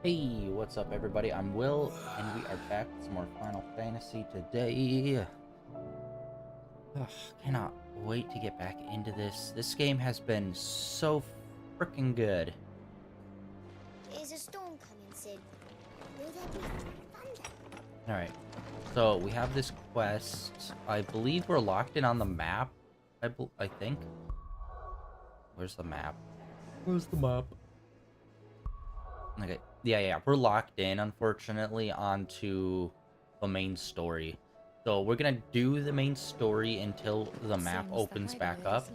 Hey, what's up everybody? I'm Will, and we are back with some more Final Fantasy today. Ugh, cannot wait to get back into this. This game has been so freaking good. Is a storm coming soon? Will there be thunder? Alright, so we have this quest. I believe we're locked in on the map. I think. Where's the map? Where's the map? Okay. Yeah, we're locked in, unfortunately, onto the main story. So we're gonna do the main story until the map opens back up,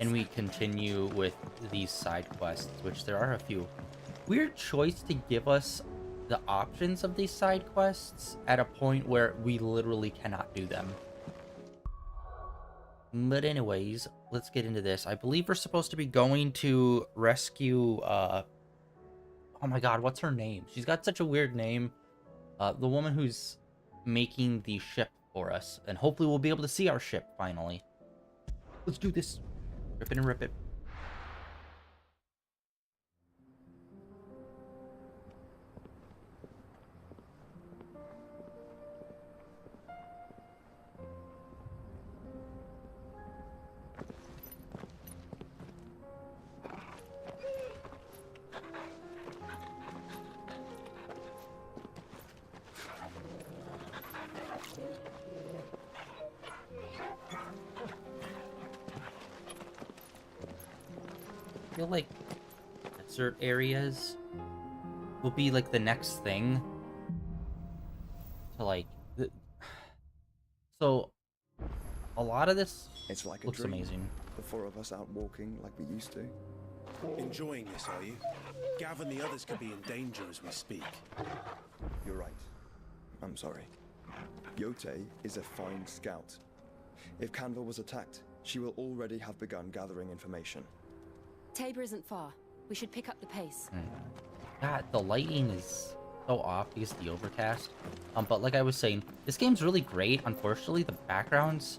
and we continue with these side quests, which there are a few. Weird choice to give us the options of these side quests at a point where we literally cannot do them. But anyways, let's get into this. I believe we're supposed to be going to rescue, oh my god, what's her name? She's got such a weird name. The woman who's making the ship for us. And hopefully we'll be able to see our ship finally. Let's do this. Rip it and rip it. I feel like desert areas will be like the next thing to like so a lot of this It's like looks a dream. amazing. The four of us out walking like we used to. Enjoying this, are you? Gav and the others could be in danger as we speak. You're right. I'm sorry. Yote is a fine scout. If Canville was attacked, she will already have begun gathering information. Tabor isn't far. We should pick up the pace. God, the lighting is so off because of the overcast. But like I was saying, this game's really great. Unfortunately, the backgrounds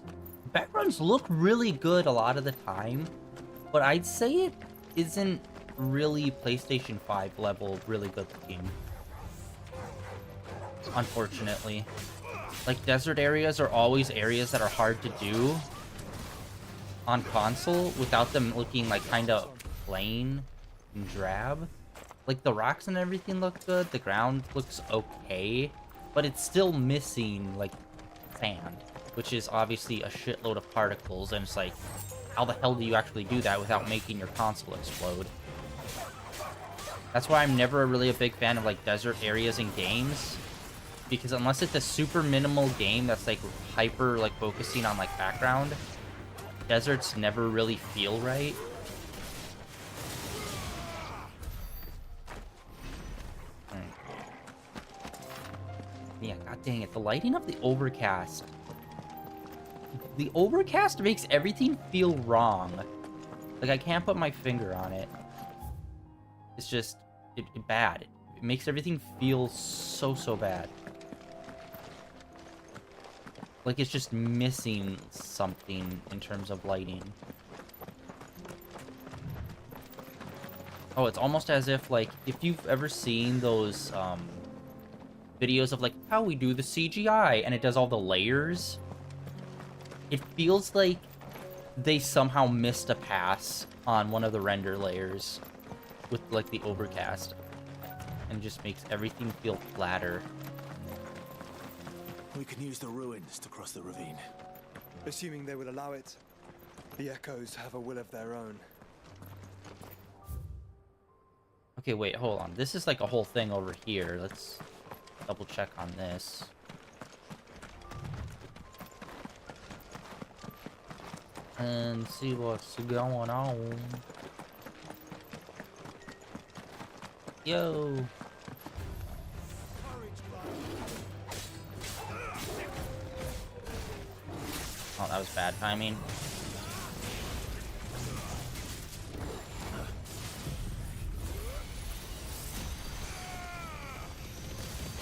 look really good a lot of the time, but I'd say it isn't really PlayStation 5 level really good looking. Unfortunately. Like, desert areas are always areas that are hard to do on console without them looking like kind of plain and drab. Like, the rocks and everything look good, the ground looks okay, but it's still missing like sand, which is obviously a shitload of particles, and it's like, how the hell do you actually do that without making your console explode? That's why I'm never really a big fan of like desert areas in games, because unless it's a super minimal game that's like hyper like focusing on like background, deserts never really feel right. Yeah, god dang it, the lighting of the overcast. The overcast makes everything feel wrong. Like, I can't put my finger on it. It's just, bad. It makes everything feel so bad. Like, it's just missing something in terms of lighting. Oh, it's almost as if, like, if you've ever seen those, videos of, like, how we do the CGI, and it does all the layers, it feels like they somehow missed a pass on one of the render layers with, like, the overcast, and just makes everything feel flatter. We can use the ruins to cross the ravine. Assuming they will allow it, the Echoes have a will of their own. Okay, wait, hold on. This is like a whole thing over here. Let's double check on this. And see what's going on. Yo. Oh, that was bad timing.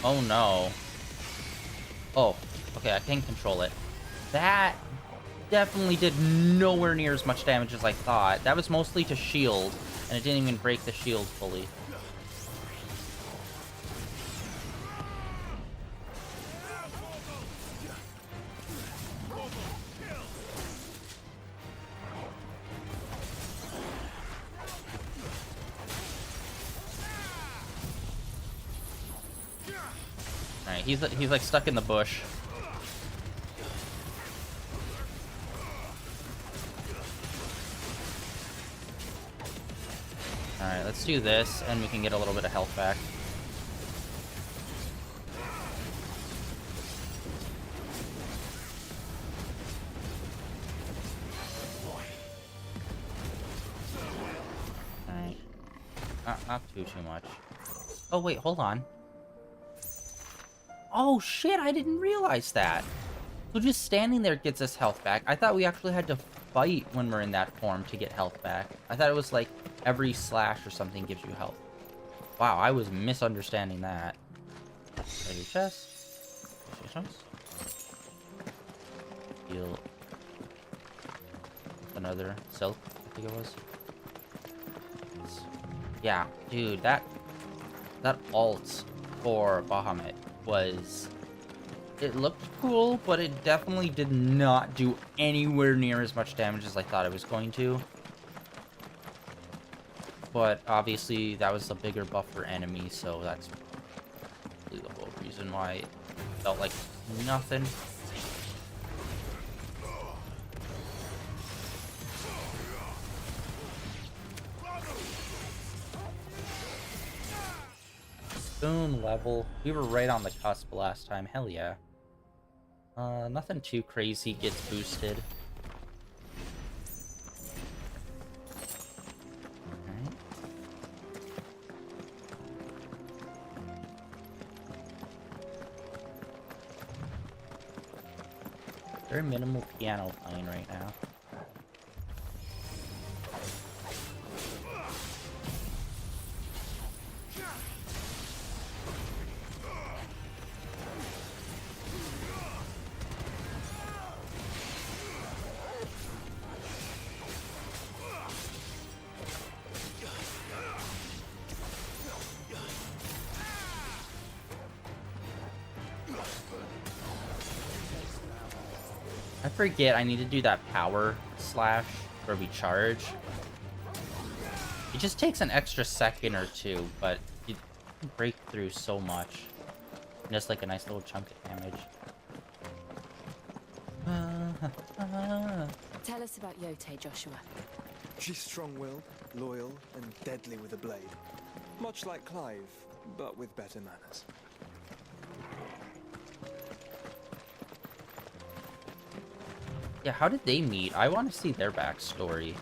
Oh no. Oh, okay, I can control it. That definitely did nowhere near as much damage as I thought. That was mostly to shield, and it didn't even break the shield fully. Alright, he's like stuck in the bush. Alright, let's do this, and we can get a little bit of health back. Alright. Not too much. Oh, wait, hold on. Oh, shit, I didn't realize that. So just standing there gets us health back. I thought we actually had to fight when we're in that form to get health back. I thought it was like every slash or something gives you health. Wow, I was misunderstanding that. Treasure chest. Heal. Another silk, I think it was. Yeah, dude, that ult for Bahamut was... It looked cool, but it definitely did not do anywhere near as much damage as I thought it was going to. But obviously, that was a bigger buff for enemies, so that's probably the whole reason why it felt like nothing. Spoon level. We were right on the cusp last time. Hell yeah. Nothing too crazy gets boosted. Alright. Very minimal piano playing right now. I forget I need to do that power slash where we charge. It just takes an extra second or two, but you break through so much. Just like a nice little chunk of damage. Tell us about Yote, Joshua. She's strong-willed, loyal, and deadly with a blade. Much like Clive, but with better manners. Yeah, how did they meet? I want to see their backstory.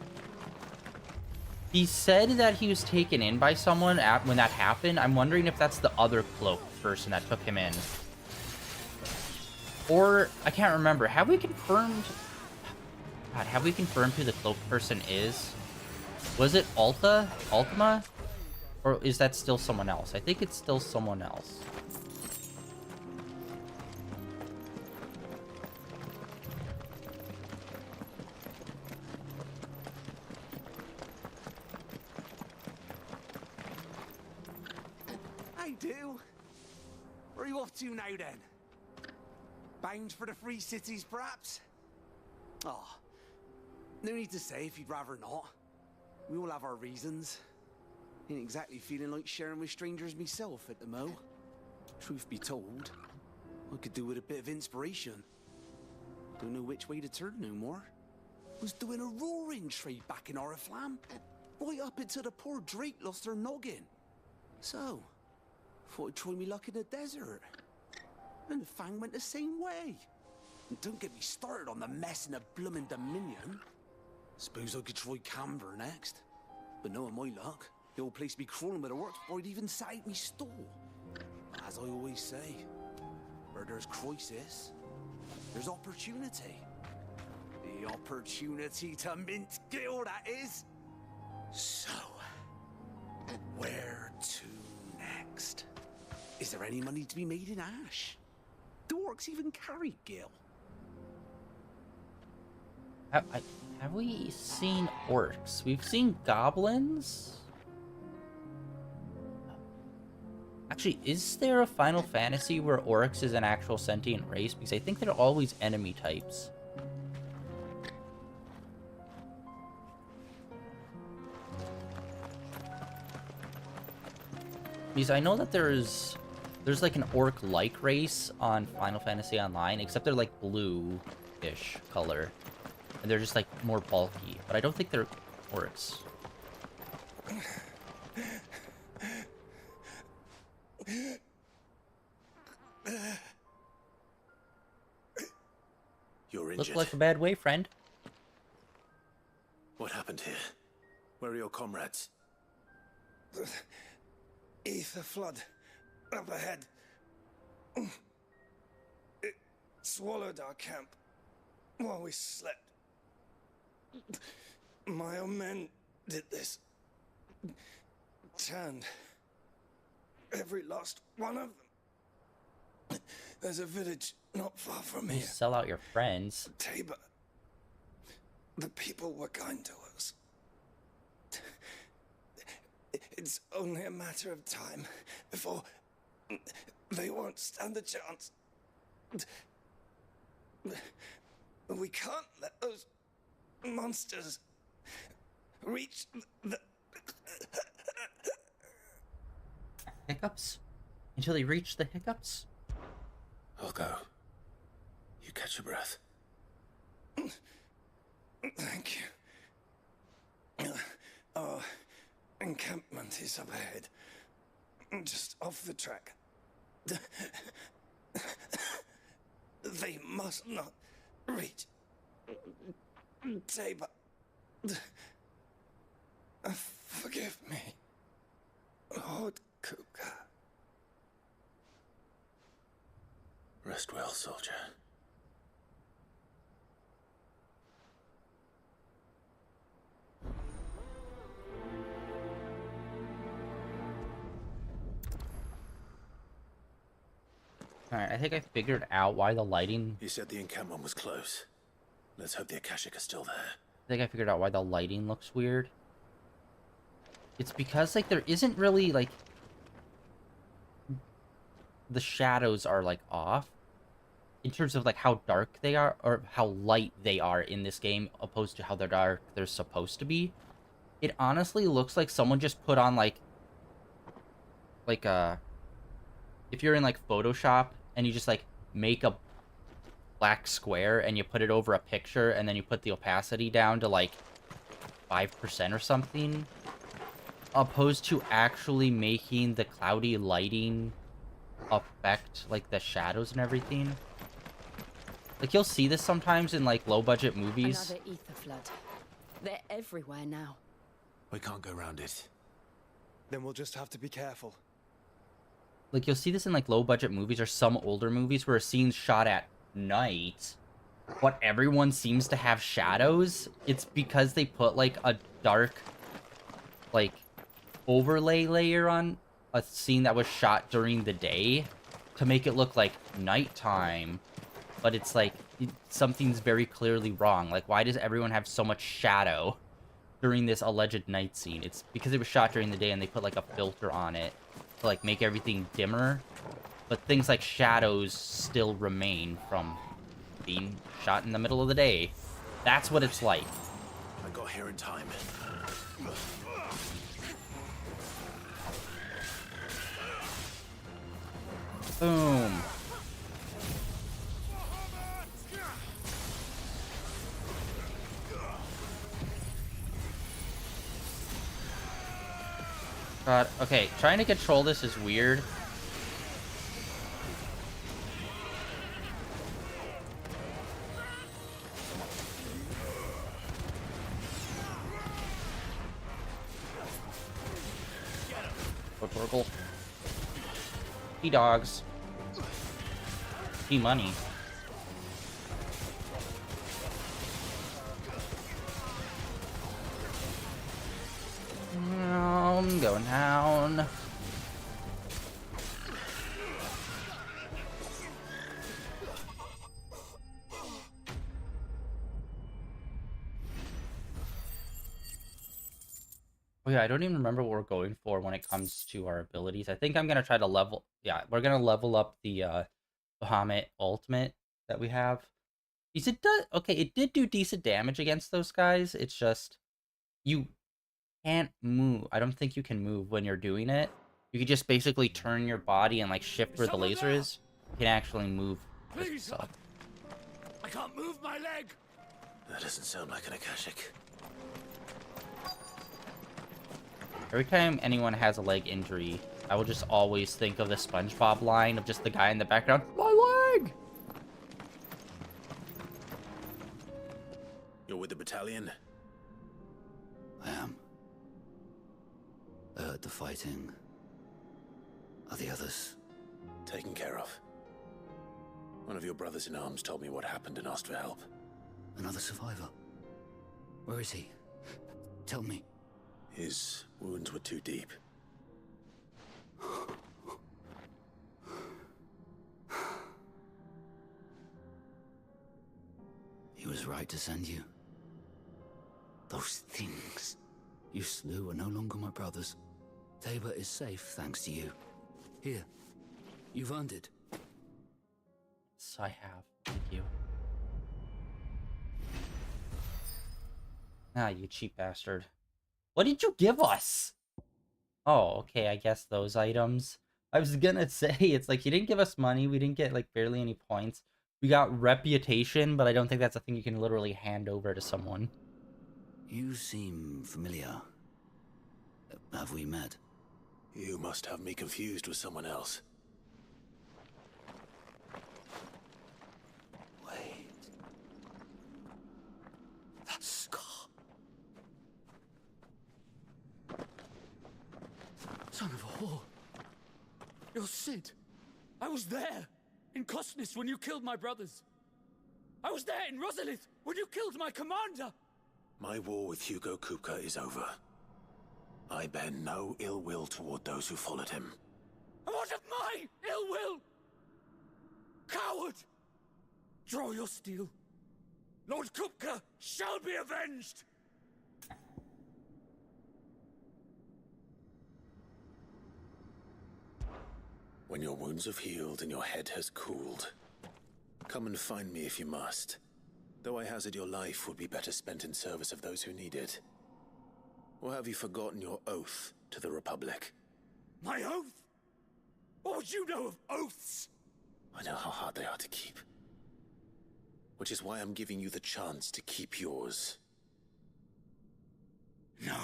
He said that he was taken in by someone when that happened. I'm wondering if that's the other cloak person that took him in. Or, I can't remember. Have we confirmed... God, have we confirmed who the cloak person is? Was it Ultima? Or is that still someone else? I think it's still someone else. I do. Where are you off to now, then? Bound for the Free Cities, perhaps? Oh, no need to say if you'd rather not. We all have our reasons. Ain't exactly feeling like sharing with strangers myself at the mo. Truth be told, I could do with a bit of inspiration. Don't know which way to turn no more. Was doing a roaring trade back in Oriflamme, right up until the poor Drake lost her noggin. So, thought I'd try me luck in the desert. And Fang went the same way. And don't get me started on the mess in the bloomin' Dominion. Suppose I could try Canberra next. But knowing my luck, the old place be crawling with the works before I'd even sat out me stall. As I always say, where there's crisis, there's opportunity. The opportunity to mint Gil, that is. So, where to next? Is there any money to be made in Ash? Do orcs even carry Gil? Have we seen orcs? We've seen goblins? Actually, is there a Final Fantasy where orcs is an actual sentient race? Because I think they're always enemy types. Because I know that there's There's like an orc-like race on Final Fantasy Online, except they're like blue-ish color. And they're just like more bulky. But I don't think they're orcs. You're injured. Look like a bad way, friend. What happened here? Where are your comrades? The ether flood up ahead. It swallowed our camp while we slept. My own men did this. Turned every last one of them. There's a village not far from You here. sell out your friends. Tabor. The people were kind to us. It's only a matter of time before they won't stand a chance. We can't let those monsters reach the... Hiccups? Until they reach the hiccups? I'll go. You catch your breath. Thank you. Our encampment is up ahead. Just off the track. They must not reach Tabor. Forgive me, Lord Kuka. Rest well, soldier. Alright, I think I figured out why the lighting... You said the encampment was close. Let's hope the Akashic are still there. I think I figured out why the lighting looks weird. It's because, like, there isn't really, like... The shadows are, like, off. In terms of, like, how dark they are, or how light they are in this game, opposed to how dark they're supposed to be. It honestly looks like someone just put on, like, if you're in, like, Photoshop, and you just, like, make a black square, and you put it over a picture, and then you put the opacity down to, like, 5% or something, opposed to actually making the cloudy lighting affect, like, the shadows and everything. Like, you'll see this sometimes in, like, low-budget movies. Another ether flood. They're everywhere now. We can't go round it. Then we'll just have to be careful. Like, you'll see this in, like, low-budget movies or some older movies where a scene's shot at night, but everyone seems to have shadows. It's because they put, like, a dark, like, overlay layer on a scene that was shot during the day to make it look like nighttime. But it's like, something's very clearly wrong. Like, why does everyone have so much shadow during this alleged night scene? It's because it was shot during the day and they put, like, a filter on it to, like, make everything dimmer. But things like shadows still remain from being shot in the middle of the day. That's what it's like. I got here in time. Boom. God, okay, trying to control this is weird. Torgle. Dogs. Money. I'm going down. Oh yeah, I don't even remember what we're going for when it comes to our abilities. I think I'm gonna try to level... Yeah, we're gonna level up the Bahamut ultimate that we have. It does... Okay, it did do decent damage against those guys. It's just... You can't move. I don't think you can move when you're doing it. You could just basically turn your body and like shift where the laser is. You can actually move this Please, stuff. I can't move my leg. That doesn't sound like an Akashic. Every time anyone has a leg injury, I will just always think of the SpongeBob line of just the guy in the background. My leg! You're with the battalion? I am. I heard the fighting. Are the others? Taken care of. One of your brothers in arms told me what happened and asked for help. Another survivor? Where is he? Tell me. His wounds were too deep. He was right to send you. Those things you slew are no longer my brothers. Tabor is safe thanks to you. Here, you've earned it. Yes, I have. Thank you. Ah, you cheap bastard. What did you give us? Oh, okay, I guess those items. I was gonna say, it's like, you didn't give us money, we didn't get, like, barely any points. We got reputation, but I don't think that's a thing you can literally hand over to someone. You seem familiar. Have we met? You must have me confused with someone else. Wait. That scar. Son of a whore. You're Sid. I was there in Cosnis when you killed my brothers. I was there in Rosalith when you killed my commander. My war with Hugo Kupka is over. I bear no ill will toward those who followed him. And what of my ill will? Coward! Draw your steel. Lord Kupka shall be avenged! When your wounds have healed and your head has cooled, come and find me if you must. Though I hazard your life would be better spent in service of those who need it. Or have you forgotten your oath to the Republic? My oath? What would you know of oaths? I know how hard they are to keep. Which is why I'm giving you the chance to keep yours. No.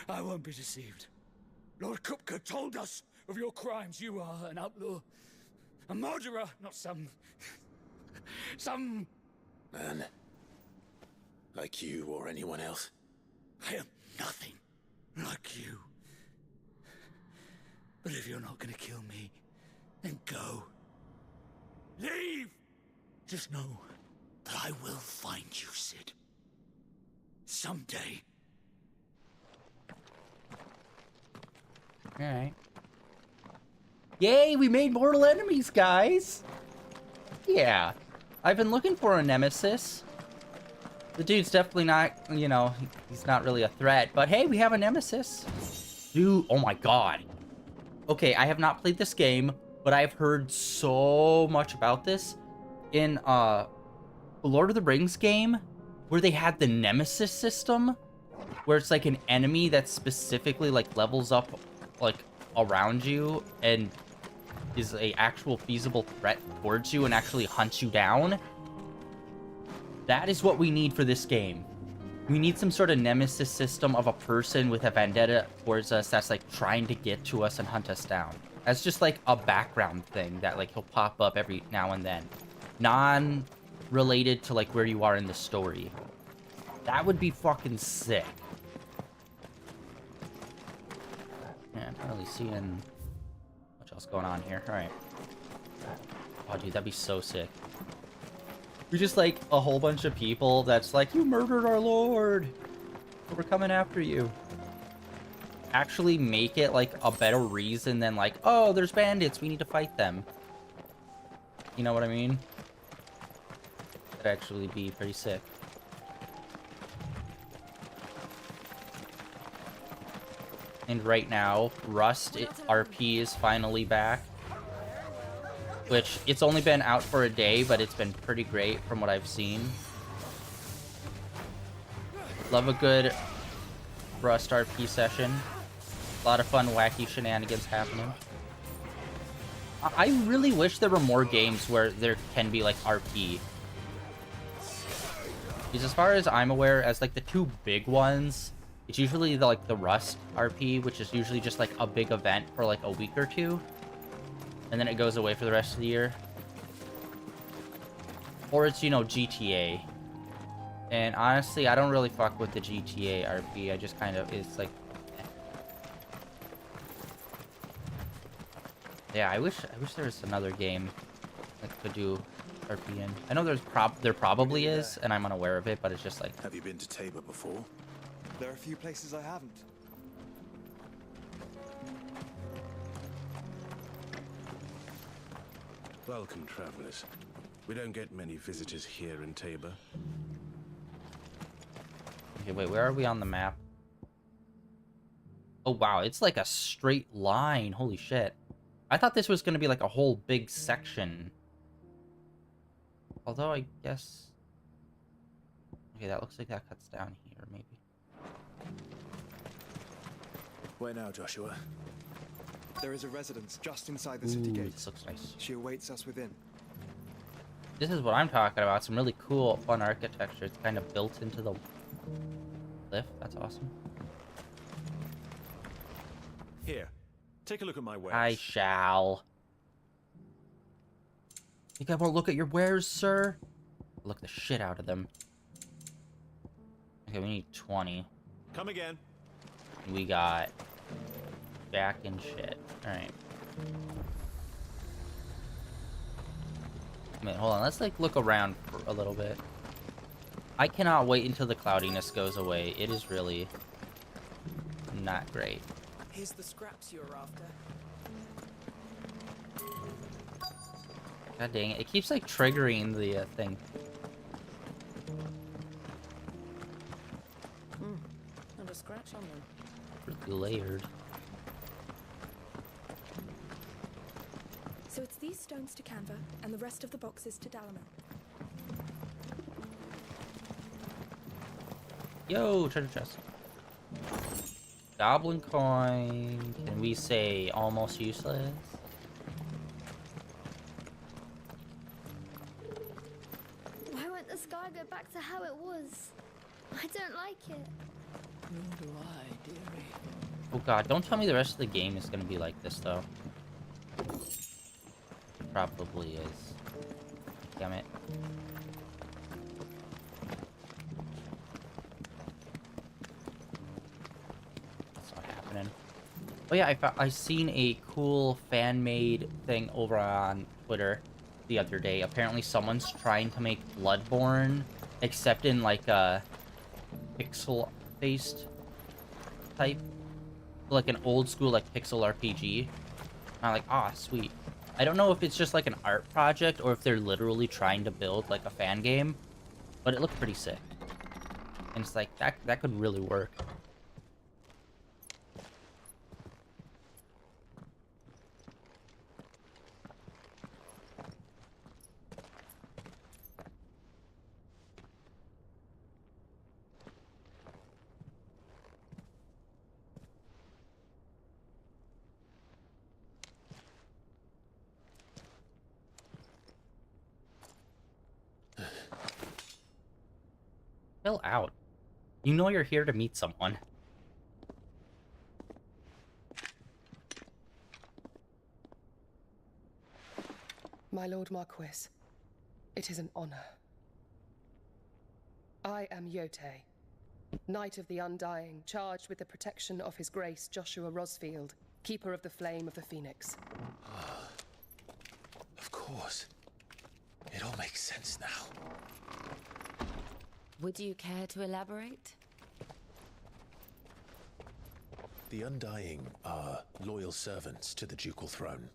I won't be deceived. Lord Kupka told us of your crimes. You are an outlaw. A murderer, not some Man. Like you or anyone else. I am nothing like you. But if you're not gonna kill me, then go. Leave! Just know that I will find you, Sid. Someday. Alright. Yay, we made mortal enemies, guys! Yeah. I've been looking for a nemesis. The dude's definitely not, you know, he's not really a threat. But hey, we have a nemesis. Dude, oh my god. Okay, I have not played this game, but I've heard so much about this. In Lord of the Rings game, where they had the nemesis system, where it's like an enemy that specifically like levels up like around you and is a actual feasible threat towards you and actually hunts you down. That is what we need for this game. We need some sort of nemesis system of a person with a vendetta towards us that's like trying to get to us and hunt us down. That's just like a background thing that like he'll pop up every now and then. Non-related to like where you are in the story. That would be fucking sick. Yeah, I'm not really seeing much else going on here. Alright. Oh, dude, that'd be so sick. We just, like, a whole bunch of people that's like, you murdered our lord! We're coming after you. Actually make it, like, a better reason than, like, oh, there's bandits, we need to fight them. You know what I mean? That'd actually be pretty sick. And right now, RP is finally back. Which, it's only been out for a day, but it's been pretty great from what I've seen. Love a good Rust RP session. A lot of fun, wacky shenanigans happening. I really wish there were more games where there can be, like, RP. Because as far as I'm aware, as, like, the two big ones, it's usually, the Rust RP, which is usually just, like, a big event for, like, a week or two. And then it goes away for the rest of the year. Or it's, you know, GTA. And honestly, I don't really fuck with the GTA RP. I just kind of, it's like... Yeah, I wish there was another game that could do RP in. I know there probably is, and I'm unaware of it, but it's just like... Have you been to Tabor before? There are a few places I haven't. Welcome, travelers. We don't get many visitors here in Tabor. Okay, wait, where are we on the map? Oh, wow, it's like a straight line. Holy shit. I thought this was going to be like a whole big section. Although, I guess... Okay, that looks like that cuts down here, maybe. Where now, Joshua? There is a residence just inside the city gate. This looks nice. She awaits us within. This is what I'm talking about. Some really cool, fun architecture. It's kind of built into the cliff. That's awesome. Here, take a look at my wares. I shall. Think I won't look at your wares, sir? Look the shit out of them. Okay, we need 20. Come again. We got jack and shit. Alright. Wait, hold on. Let's, like, look around for a little bit. I cannot wait until the cloudiness goes away. It is really not great. Here's the scraps you're after. God dang it. It keeps, like, triggering the thing. Not a scratch on them. Really layered. So it's these stones to Canva, and the rest of the boxes to Dalaman. Yo, treasure chest. Goblin coin. Can we say almost useless? Why won't the sky go back to how it was? I don't like it. Nor do I, dearie. Oh god, don't tell me the rest of the game is gonna be like this, though. Probably is. Damn it. That's not happening. Oh yeah, I seen a cool fan-made thing over on Twitter the other day. Apparently someone's trying to make Bloodborne, except in like a pixel-based type. Like an old school like pixel RPG. I'm like, ah, sweet. I don't know if it's just like an art project or if they're literally trying to build like a fan game, but it looked pretty sick. And it's like, that could really work. Chill out. You know you're here to meet someone. My Lord Marquis, it is an honor. I am Yotei, Knight of the Undying, charged with the protection of His Grace Joshua Rosfield, Keeper of the Flame of the Phoenix. Of course. It all makes sense now. Would you care to elaborate? The Undying are loyal servants to the ducal throne.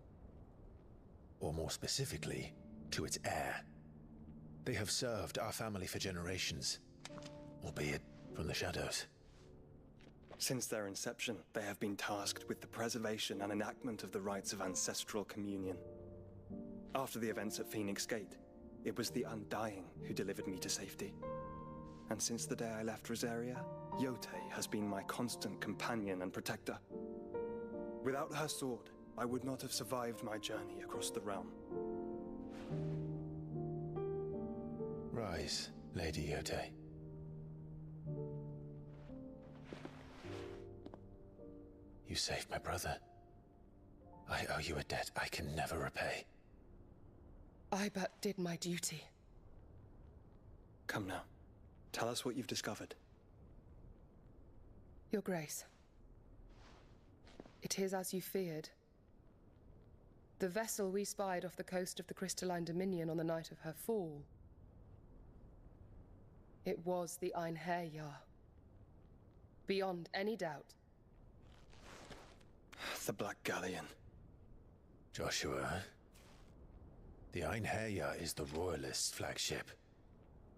Or more specifically, to its heir. They have served our family for generations, albeit from the shadows. Since their inception, they have been tasked with the preservation and enactment of the rites of ancestral communion. After the events at Phoenix Gate, it was the Undying who delivered me to safety. And since the day I left Rosaria, Yotei has been my constant companion and protector. Without her sword, I would not have survived my journey across the realm. Rise, Lady Yote. You saved my brother. I owe you a debt I can never repay. I but did my duty. Come now. Tell us what you've discovered. Your Grace. It is as you feared. The vessel we spied off the coast of the Crystalline Dominion on the night of her fall. It was the Einherjar. Beyond any doubt. The Black Galleon. Joshua, the Einherjar is the Royalists' flagship.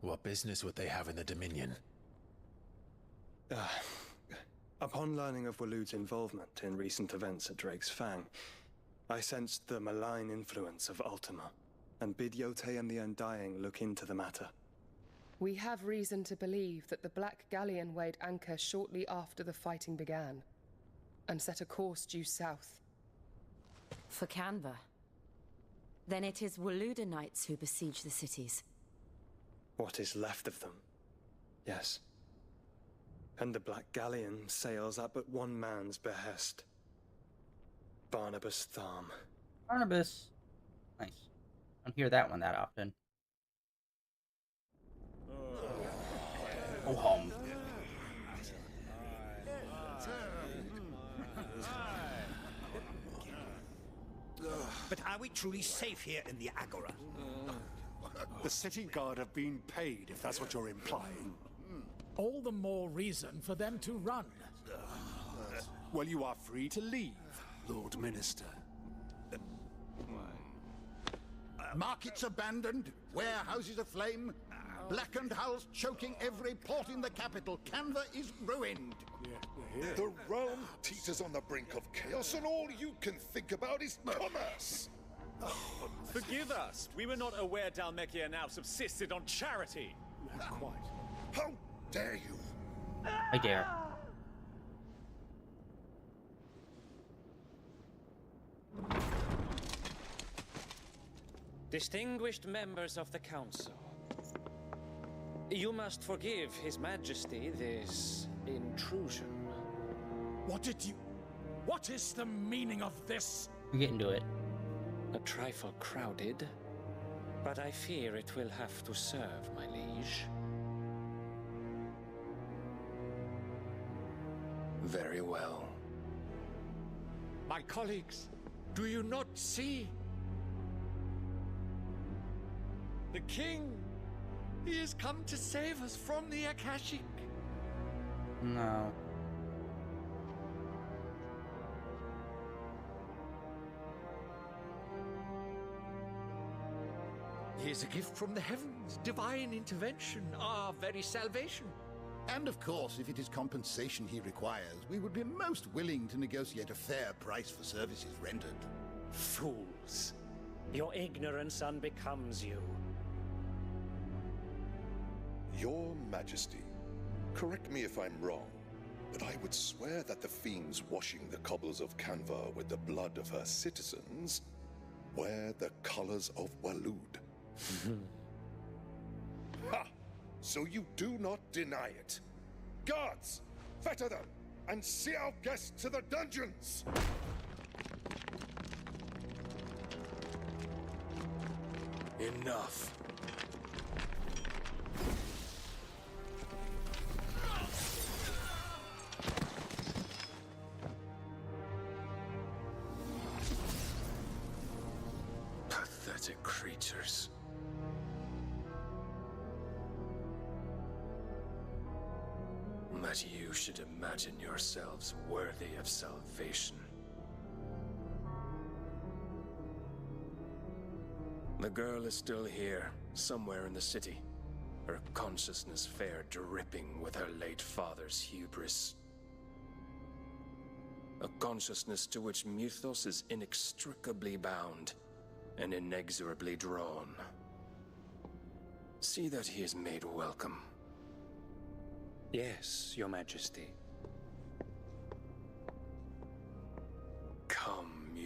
What business would they have in the Dominion? Upon learning of Waloed's involvement in recent events at Drake's Fang, I sensed the malign influence of Ultima, and bid Yote and the Undying look into the matter. We have reason to believe that the Black Galleon weighed anchor shortly after the fighting began, and set a course due south. For Canva. Then it is Waloed knights who besiege the cities. What is left of them, yes. And the Black Galleon sails at but one man's behest. Barnabas Tharm. Barnabas. Nice. Don't hear that one that often. Oh, home. But are we truly safe here in the Agora? The city guard have been paid, if that's what you're implying. All the more reason for them to run. Well, you are free to leave, Lord Minister. Markets abandoned, warehouses aflame, blackened hulls choking every port in the capital. Canva is ruined. The realm teeters on the brink of chaos, and all you can think about is commerce. Forgive us. We were not aware Dhalmekia now subsisted on charity. Not quite. How dare you? I dare. Distinguished members of the Council, you must forgive His Majesty this intrusion. What is the meaning of this? We're getting to it. A trifle crowded, but I fear it will have to serve, my liege. Very well. My colleagues, do you not see? The king! He has come to save us from the Akashic. No. He is a gift from the heavens, divine intervention, our very salvation. And of course, if it is compensation he requires, we would be most willing to negotiate a fair price for services rendered. Fools. Your ignorance unbecomes you. Your Majesty, correct me if I'm wrong, but I would swear that the fiends washing the cobbles of Canva with the blood of her citizens wear the colors of Waloed. Ha! So you do not deny it. Guards, fetter them, and see our guests to the dungeons! Enough. Pathetic creatures. That you should imagine yourselves worthy of salvation. The girl is still here, somewhere in the city. Her consciousness fair dripping with her late father's hubris. A consciousness to which Mythos is inextricably bound and inexorably drawn. See that he is made welcome. Yes, Your Majesty.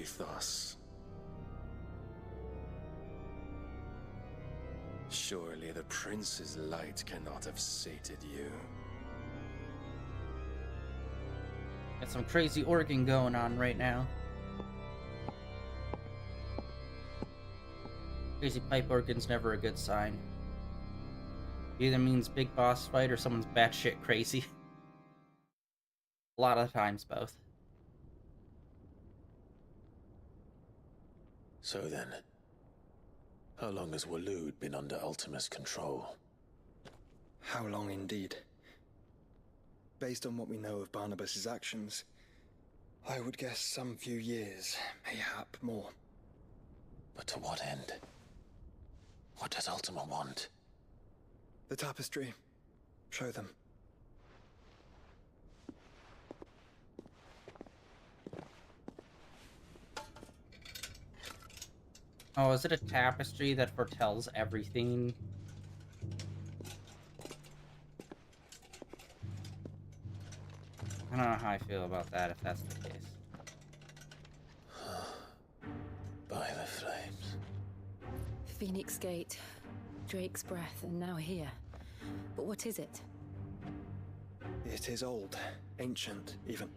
with us. Surely the prince's light cannot have sated you. Got some crazy organ going on right now. Crazy pipe organ's never a good sign. Either means big boss fight or someone's batshit crazy. A lot of times, both. So then, how long has Waloed been under Ultima's control? How long indeed? Based on what we know of Barnabas's actions, I would guess some few years, mayhap more. But to what end? What does Ultima want? The tapestry. Show them. Oh, is it a tapestry that foretells everything? I don't know how I feel about that, if that's the case. By the flames. Phoenix Gate, Drake's Breath, and now here. But what is it? It is old, ancient, even.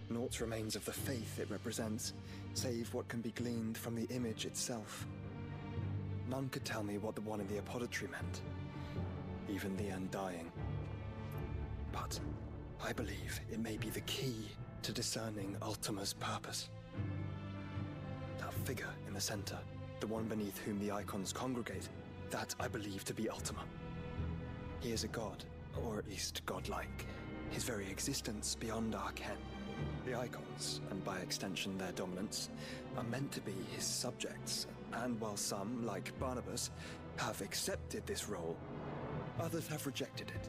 Naught remains of the faith it represents, save what can be gleaned from the image itself. None could tell me what the one in the apothecary meant, even the Undying. But I believe it may be the key to discerning Ultima's purpose. That figure in the center, the one beneath whom the icons congregate, that I believe to be Ultima. He is a god, or at least godlike, his very existence beyond our ken. The icons, and by extension their dominants, are meant to be his subjects, and while some, like Barnabas, have accepted this role, others have rejected it,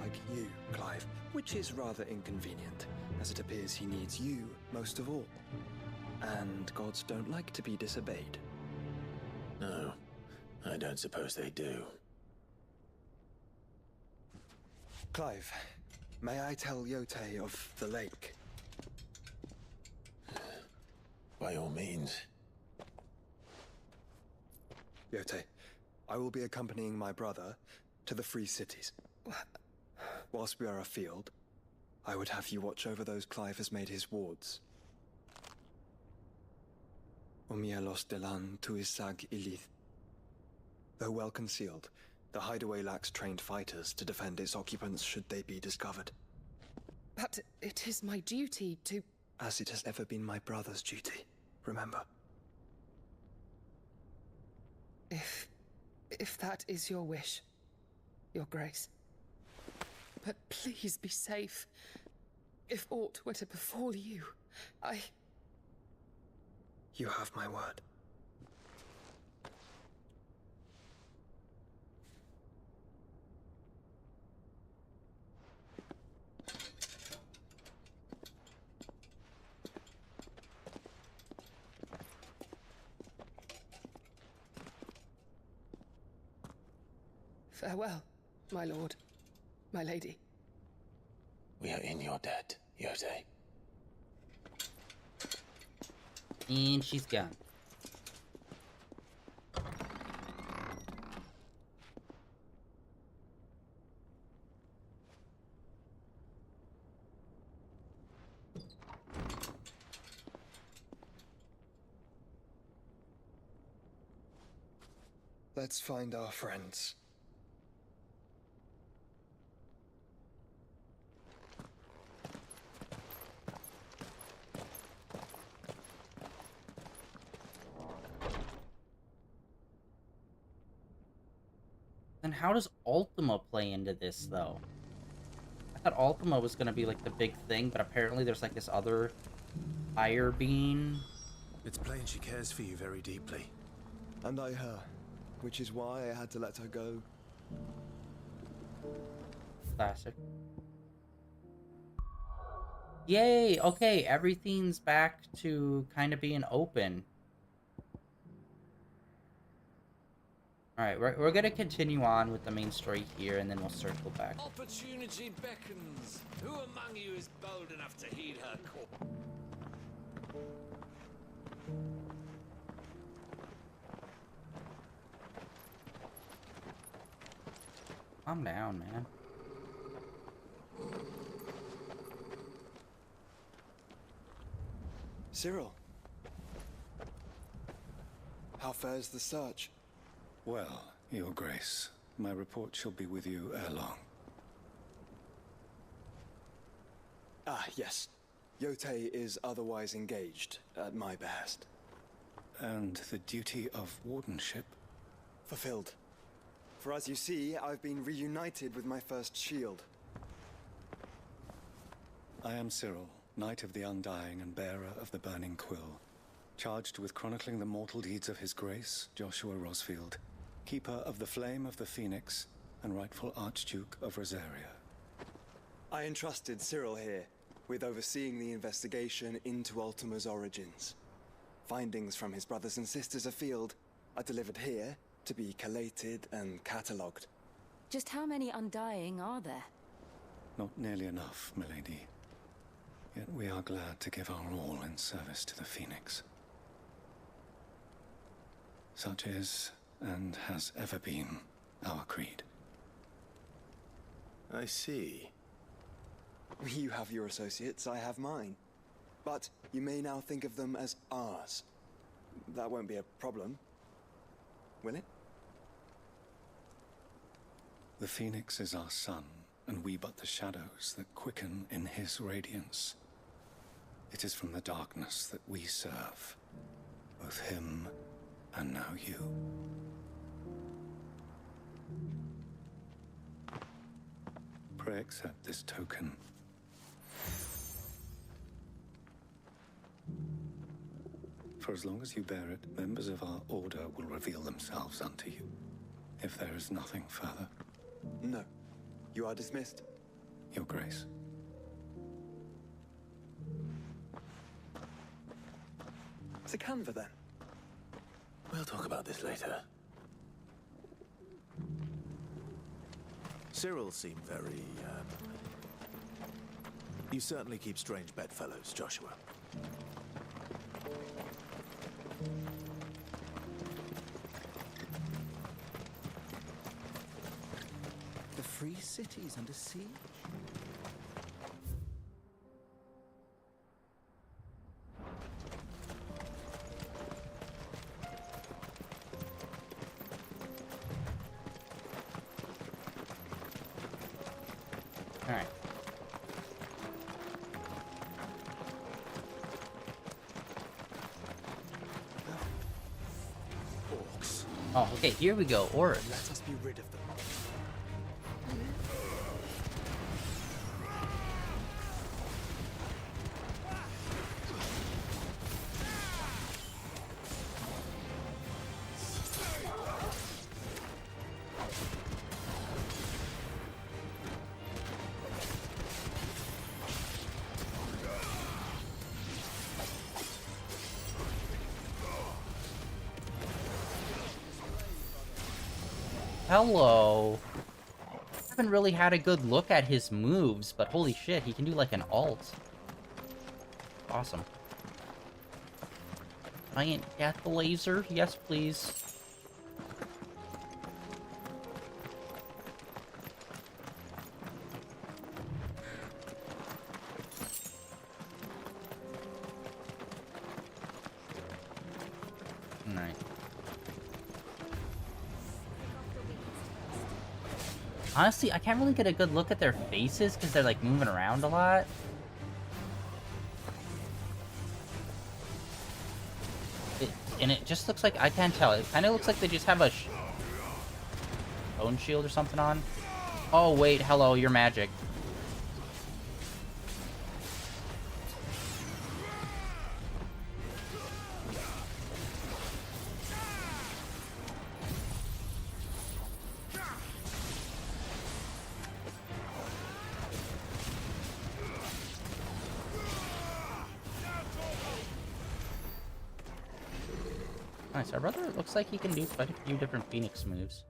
like you, Clive, which is rather inconvenient, as it appears he needs you most of all. And gods don't like to be disobeyed. No, I don't suppose they do. Clive, may I tell Yote of the lake? By all means. Yote, I will be accompanying my brother to the Free Cities. Whilst we are afield, I would have you watch over those Clive has made his wards. Umielos delan tuisag ilith. Though well concealed, the hideaway lacks trained fighters to defend its occupants should they be discovered. But it is my duty to... As it has ever been my brother's duty, remember. If that is your wish, Your Grace. But please be safe. If aught were to befall you, You have my word. Farewell, my lord, my lady. We are in your debt, Yote. And she's gone. Let's find our friends. And how does Ultima play into this, though? I thought Ultima was going to be, like, the big thing, but apparently there's, like, this other higher being. It's plain she cares for you very deeply. And I her, which is why I had to let her go. Classic. Yay! Okay, everything's back to kind of being open. Alright, we're gonna continue on with the main story here, and then we'll circle back. Opportunity beckons. Who among you is bold enough to heed her call? Calm down, man. Cyril. How fares the search? Well, Your Grace, my report shall be with you ere long. Ah, yes. Yotei is otherwise engaged, at my behest. And the duty of wardenship? Fulfilled. For as you see, I've been reunited with my first shield. I am Cyril, Knight of the Undying and bearer of the Burning Quill, charged with chronicling the mortal deeds of His Grace, Joshua Rosfield, Keeper of the Flame of the Phoenix, and rightful Archduke of Rosaria. I entrusted Cyril here with overseeing the investigation into Ultima's origins. Findings from his brothers and sisters afield are delivered here to be collated and catalogued. Just how many Undying are there? Not nearly enough, milady. Yet we are glad to give our all in service to the Phoenix. Such is, and has ever been, our creed. I see. You have your associates, I have mine. But you may now think of them as ours. That won't be a problem, will it? The Phoenix is our sun, and we but the shadows that quicken in his radiance. It is from the darkness that we serve, both him and now you. Pray accept this token. For as long as you bear it, members of our order will reveal themselves unto you, if there is nothing further. No. You are dismissed. Your Grace. To Canva, then. We'll talk about this later. Cyril seemed very, You certainly keep strange bedfellows, Joshua. The free cities under siege? Alright. Orcs. Oh, okay, here we go. Orcs. Let us be rid of them. Hello. I haven't really had a good look at his moves, but holy shit, he can do like an alt. Awesome. Giant death laser? Yes, please. Alright. Honestly, I can't really get a good look at their faces because they're like moving around a lot. And it just looks like, I can't tell. It kind of looks like they just have a bone shield or something on. Oh, wait, hello, you're magic. Nice. Our brother looks like he can do quite a few different Phoenix moves.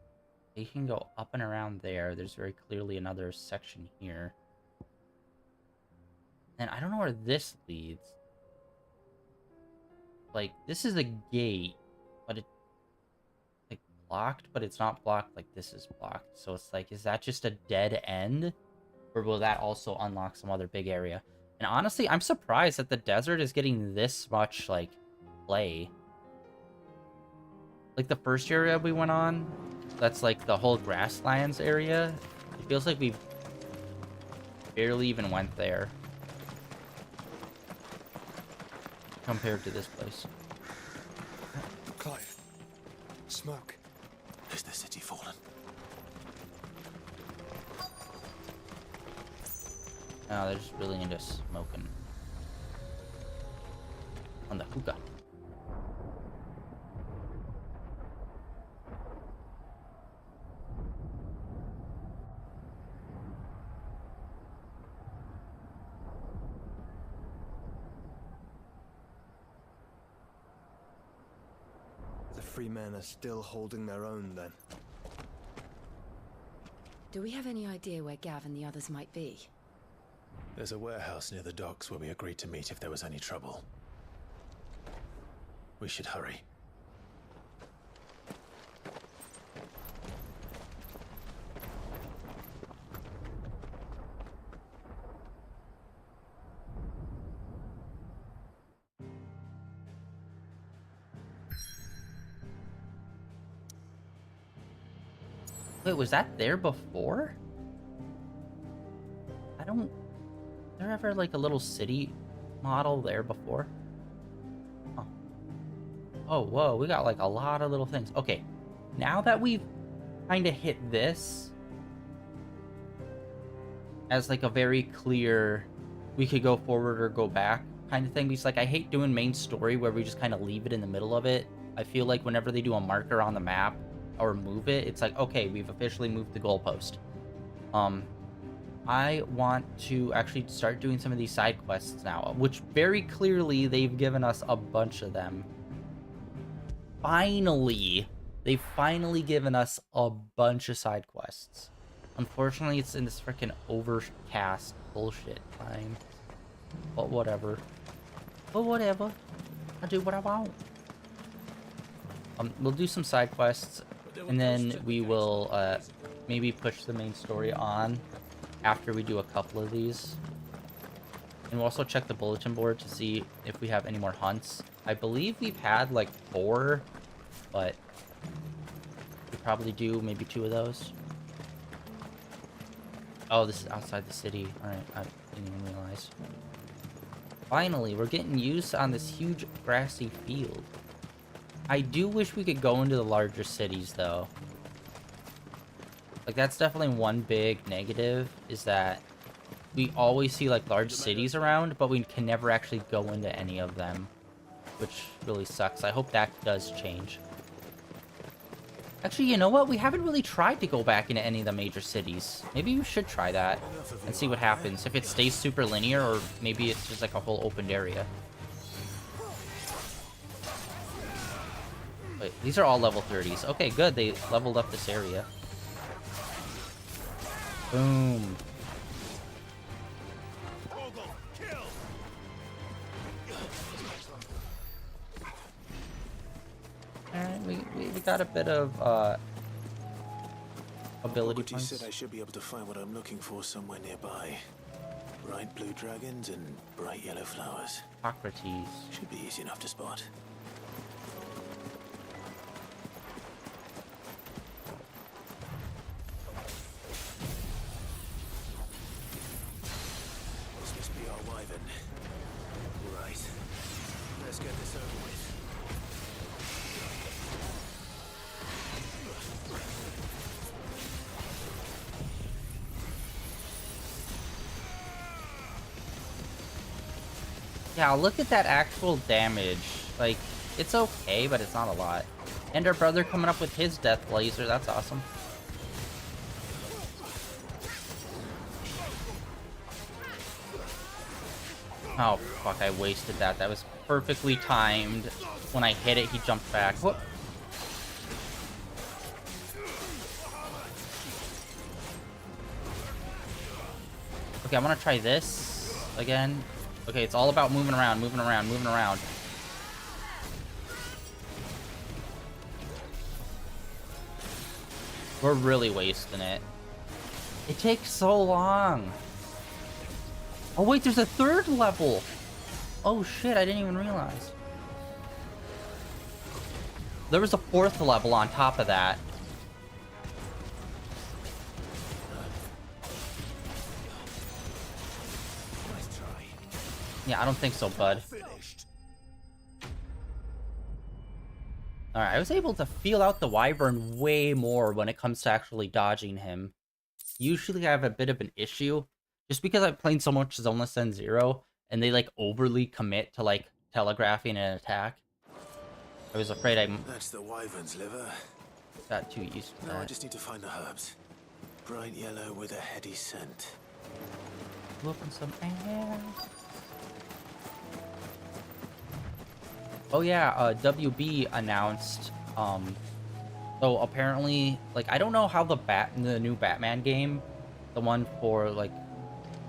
He can go up and around there. There's very clearly another section here. And I don't know where this leads. like, this is a gate, but it's like blocked, but it's not blocked. Like, this is blocked. So it's like, is that just a dead end? Or will that also unlock some other big area? And honestly, I'm surprised that the desert is getting this much, like, play. Like, the first area we went on, that's, like, the whole grasslands area. It feels like we've barely even went there. Compared to this place. Clive. Smoke. Is the city fallen? Oh, they're just really into smoking. On the hookah. The free men are still holding their own, then. Do we have any idea where Gav and the others might be? There's a warehouse near the docks where we agreed to meet if there was any trouble. We should hurry. Wait, was that there before? I don't... Was there ever, like, a little city model there before? Huh. Oh, whoa, we got, like, a lot of little things. Okay, now that we've kind of hit this as, like, a very clear, we could go forward or go back kind of thing, because, like, I hate doing main story where we just kind of leave it in the middle of it. I feel like whenever they do a marker on the map, or move it, it's like, okay, we've officially moved the goalpost. I want to actually start doing some of these side quests now, which very clearly they've given us a bunch of them. Finally, they've finally given us a bunch of side quests. Unfortunately, it's in this freaking overcast bullshit time. But whatever. But whatever. I do what I want. We'll do some side quests. And then we will maybe push the main story on after we do a couple of these. And we'll also check the bulletin board to see if we have any more hunts. I believe we've had like 4, but we probably do maybe 2 of those. Oh, this is outside the city. Alright, I didn't even realize. Finally, we're getting used on this huge grassy field. I do wish we could go into the larger cities, though. Like, that's definitely one big negative, is that we always see, like, large cities around, but we can never actually go into any of them, which really sucks. I hope that does change. Actually, you know what? We haven't really tried to go back into any of the major cities. Maybe we should try that and see what happens. If it stays super linear, or maybe it's just, like, a whole open area. Wait, these are all level 30s. Okay, good. They leveled up this area. Boom. Alright, we got a bit of ability You points. said I should be able to find what I'm looking for somewhere nearby. Bright blue dragons and bright yellow flowers. Socrates. Should be easy enough to spot. This must be our wyvern. Right. Let's get this over with. Yeah, look at that actual damage. Like, it's okay, but it's not a lot. And our brother coming up with his death laser, that's awesome. Oh, fuck, I wasted that. That was perfectly timed. When I hit it, he jumped back. Whoop. Okay, I'm gonna try this again. Okay, it's all about moving around, moving around, moving around. We're really wasting it. It takes so long. Oh wait, there's a third level. Oh shit, I didn't even realize. There was a fourth level on top of that. Yeah, I don't think so, bud. Alright, I was able to feel out the Wyvern way more when it comes to actually dodging him. Usually I have a bit of an issue, just because I've played so much Zoneless End Zero, and they, like, overly commit to, like, telegraphing an attack. I was afraid That's the Wyvern's liver. got too used to Now I that. just need to find the herbs. Bright yellow with a heady scent. Whooping some ass. Oh yeah, WB announced, so apparently, like, I don't know how the new Batman game, the one for, like,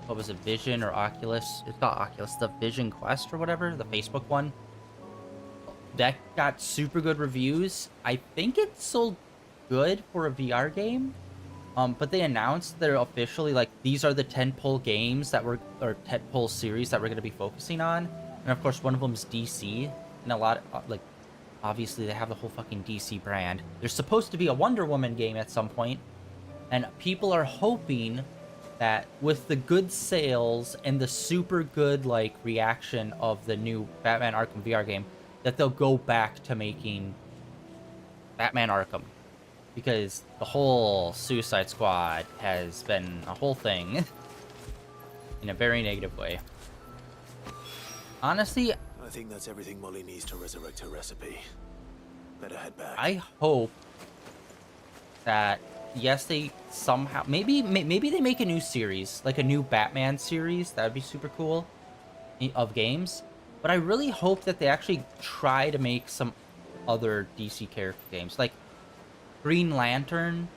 what was it, Vision or Oculus? It's not Oculus, the Vision Quest or whatever, the Facebook one. That got super good reviews. I think it sold good for a VR game. But they announced they're officially, like, these are the tentpole games that or tentpole series that we're going to be focusing on. And of course, one of them is DC. And a lot, like, obviously they have the whole fucking DC brand. There's supposed to be a Wonder Woman game at some point. And people are hoping that with the good sales and the super good, like, reaction of the new Batman Arkham VR game, that they'll go back to making Batman Arkham. Because the whole Suicide Squad has been a whole thing in a very negative way. Honestly, I think that's everything Molly needs to resurrect her recipe. Better head back. I hope that, yes, they somehow... Maybe they make a new series, like a new Batman series. That would be super cool, of games. But I really hope that they actually try to make some other DC character games. Like, Green Lantern.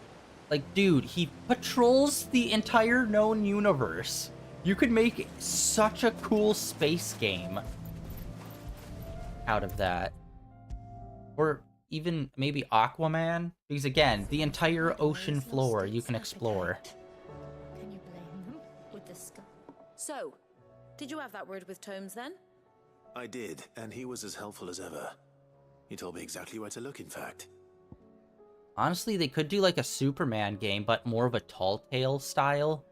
Like, dude, he patrols the entire known universe. You could make such a cool space game out of that. Or even maybe Aquaman. Because again, the entire ocean floor you can explore. Can you blame them with the skull? So, did you have that word with Tomes then? I did, and he was as helpful as ever. He told me exactly where to look, in fact. Honestly, they could do like a Superman game, but more of a tall tale style.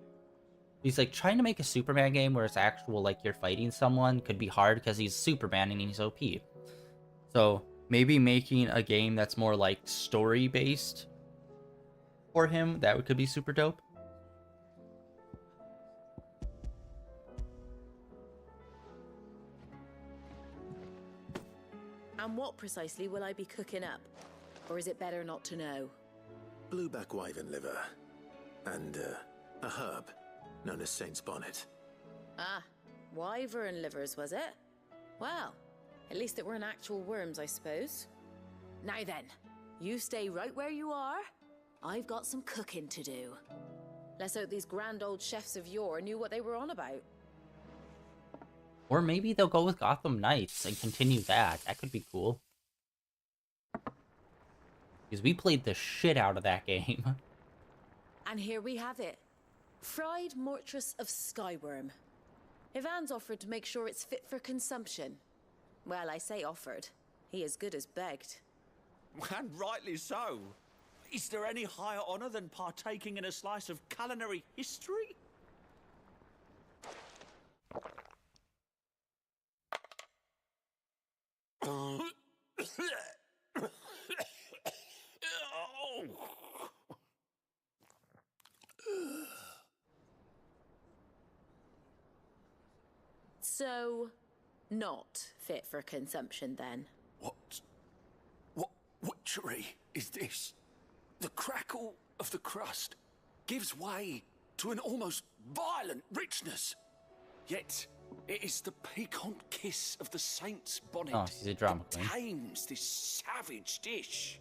He's like trying to make a Superman game where it's actual, like, you're fighting someone could be hard because he's Superman and he's OP. So maybe making a game that's more like story based for him, that could be super dope. And what precisely will I be cooking up? Or is it better not to know? Blueback wyvern liver. And, a herb known as Saint's Bonnet. Ah, wyvern livers, was it? Well, at least it weren't actual worms, I suppose. Now then, you stay right where you are. I've got some cooking to do. Let's hope these grand old chefs of yore knew what they were on about. Or maybe they'll go with Gotham Knights and continue that. That could be cool. Because we played the shit out of that game. And here we have it. Fried Mortress of Skyworm. Ivan's offered to make sure it's fit for consumption. Well, I say offered. He as good as begged. And rightly so. Is there any higher honor than partaking in a slice of culinary history? So, not fit for consumption then? What witchery is this? The crackle of the crust gives way to an almost violent richness. Yet, it is the piquant kiss of the Saint's Bonnet Oh, she's a drama that queen. tames this savage dish.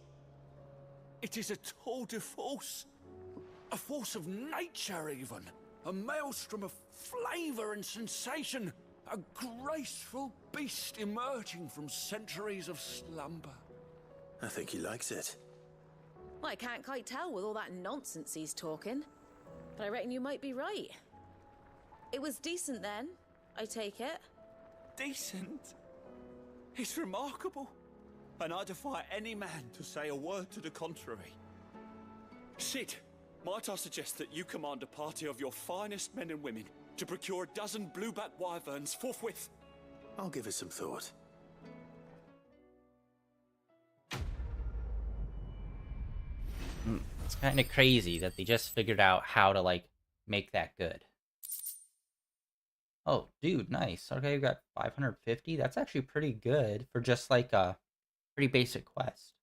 It is a tour de force. A force of nature, even. A maelstrom of flavour and sensation. A graceful beast emerging from centuries of slumber. I think he likes it. Well, I can't quite tell with all that nonsense he's talking. But I reckon you might be right. It was decent then, I take it. Decent? It's remarkable. And I defy any man to say a word to the contrary. Sid, might I suggest that you command a party of your finest men and women to procure a dozen blueback wyverns forthwith? I'll give it some thought. It's kind of crazy that they just figured out how to, like, make that good. Oh, dude, nice. Okay, we got 550. That's actually pretty good for just, like, a pretty basic quest.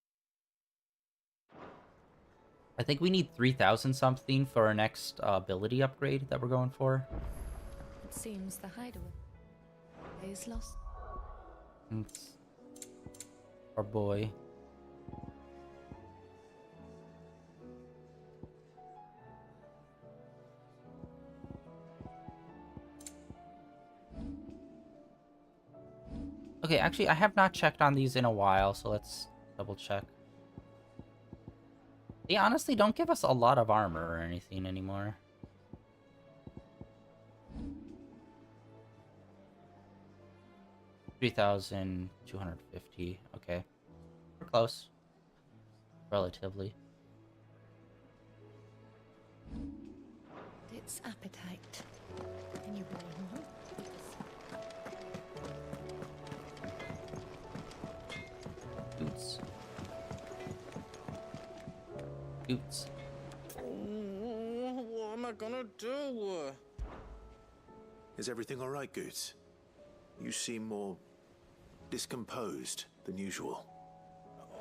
I think we need 3,000 something for our next ability upgrade that we're going for. It seems the hideaway is lost. It's our boy. Okay, actually, I have not checked on these in a while, so let's double check. They honestly don't give us a lot of armor or anything anymore. $3,250. Okay. We're close. Relatively. Its appetite. Can you blame one? Boots. Boots. What am I gonna do? Is everything all right, Goots? You seem more discomposed than usual.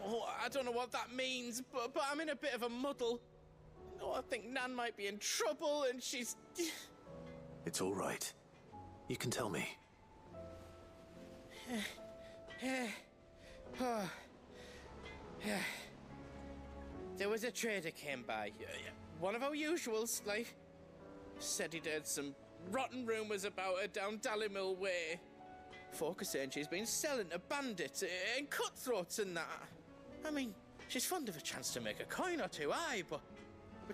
Oh, I don't know what that means, but I'm in a bit of a muddle. Oh, I think Nan might be in trouble, and she's... It's all right. You can tell me. There was a trader came by. One of our usuals, like. Said he'd heard some rotten rumours about her down Dallymill Way. Folk are saying she's been selling to bandits and cutthroats and that. I mean, she's fond of a chance to make a coin or two, aye, but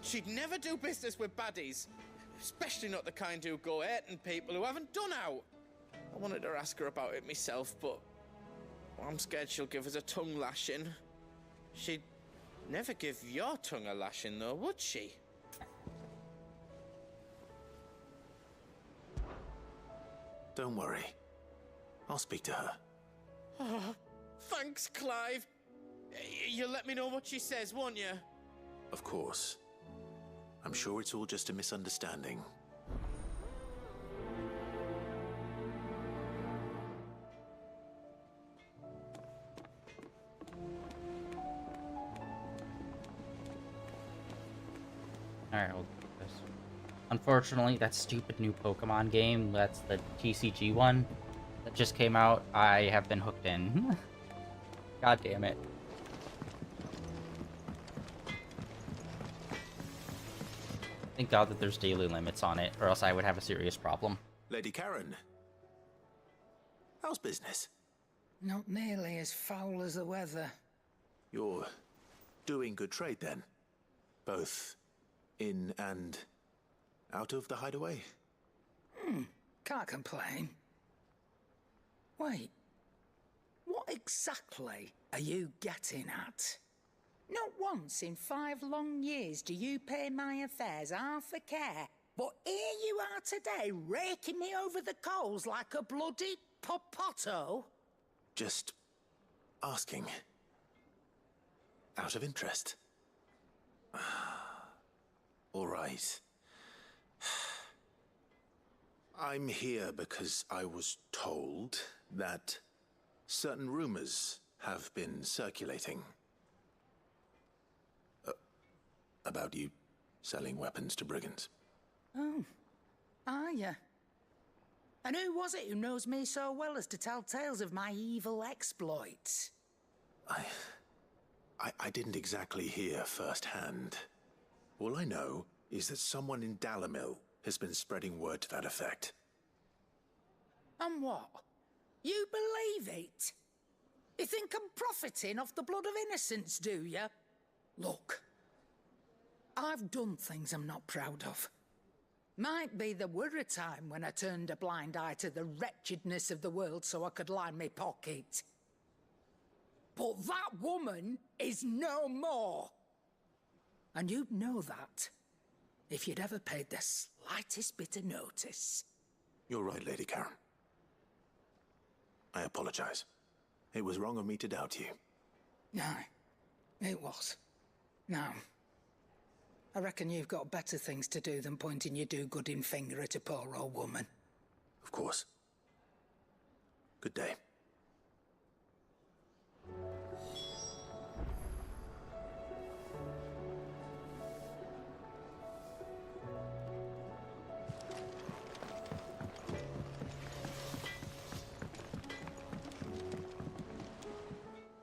she'd never do business with baddies. Especially not the kind who go hurting people who haven't done out. I wanted to ask her about it myself, but I'm scared she'll give us a tongue lashing. She'd never give your tongue a lashing, though, would she? Don't worry. I'll speak to her. Oh, thanks, Clive. You'll let me know what she says, won't you? Of course. I'm sure it's all just a misunderstanding. Alright, we'll do this. Unfortunately, that stupid new Pokemon game, that's the TCG one, that just came out, I have been hooked in. God damn it. Thank God that there's daily limits on it, or else I would have a serious problem. Lady Karen, how's business? Not nearly as foul as the weather. You're doing good trade then? Both in and out of the hideaway? Can't complain. Wait, what exactly are you getting at? Not once in 5 long years do you pay my affairs half a care, but here you are today raking me over the coals like a bloody popoto? Just asking. Out of interest. All right. I'm here because I was told that certain rumors have been circulating. About you selling weapons to brigands. Oh, are you? And who was it who knows me so well as to tell tales of my evil exploits? I didn't exactly hear firsthand. All I know is that someone in Dallymill has been spreading word to that effect. And what? You believe it? You think I'm profiting off the blood of innocents, do you? Look, I've done things I'm not proud of. Might be there were a time when I turned a blind eye to the wretchedness of the world so I could line my pocket. But that woman is no more. And you'd know that if you'd ever paid the slightest bit of notice. You're right, Lady Karen. I apologize. It was wrong of me to doubt you. No, it was. Now, I reckon you've got better things to do than pointing your do-gooding finger at a poor old woman. Of course. Good day.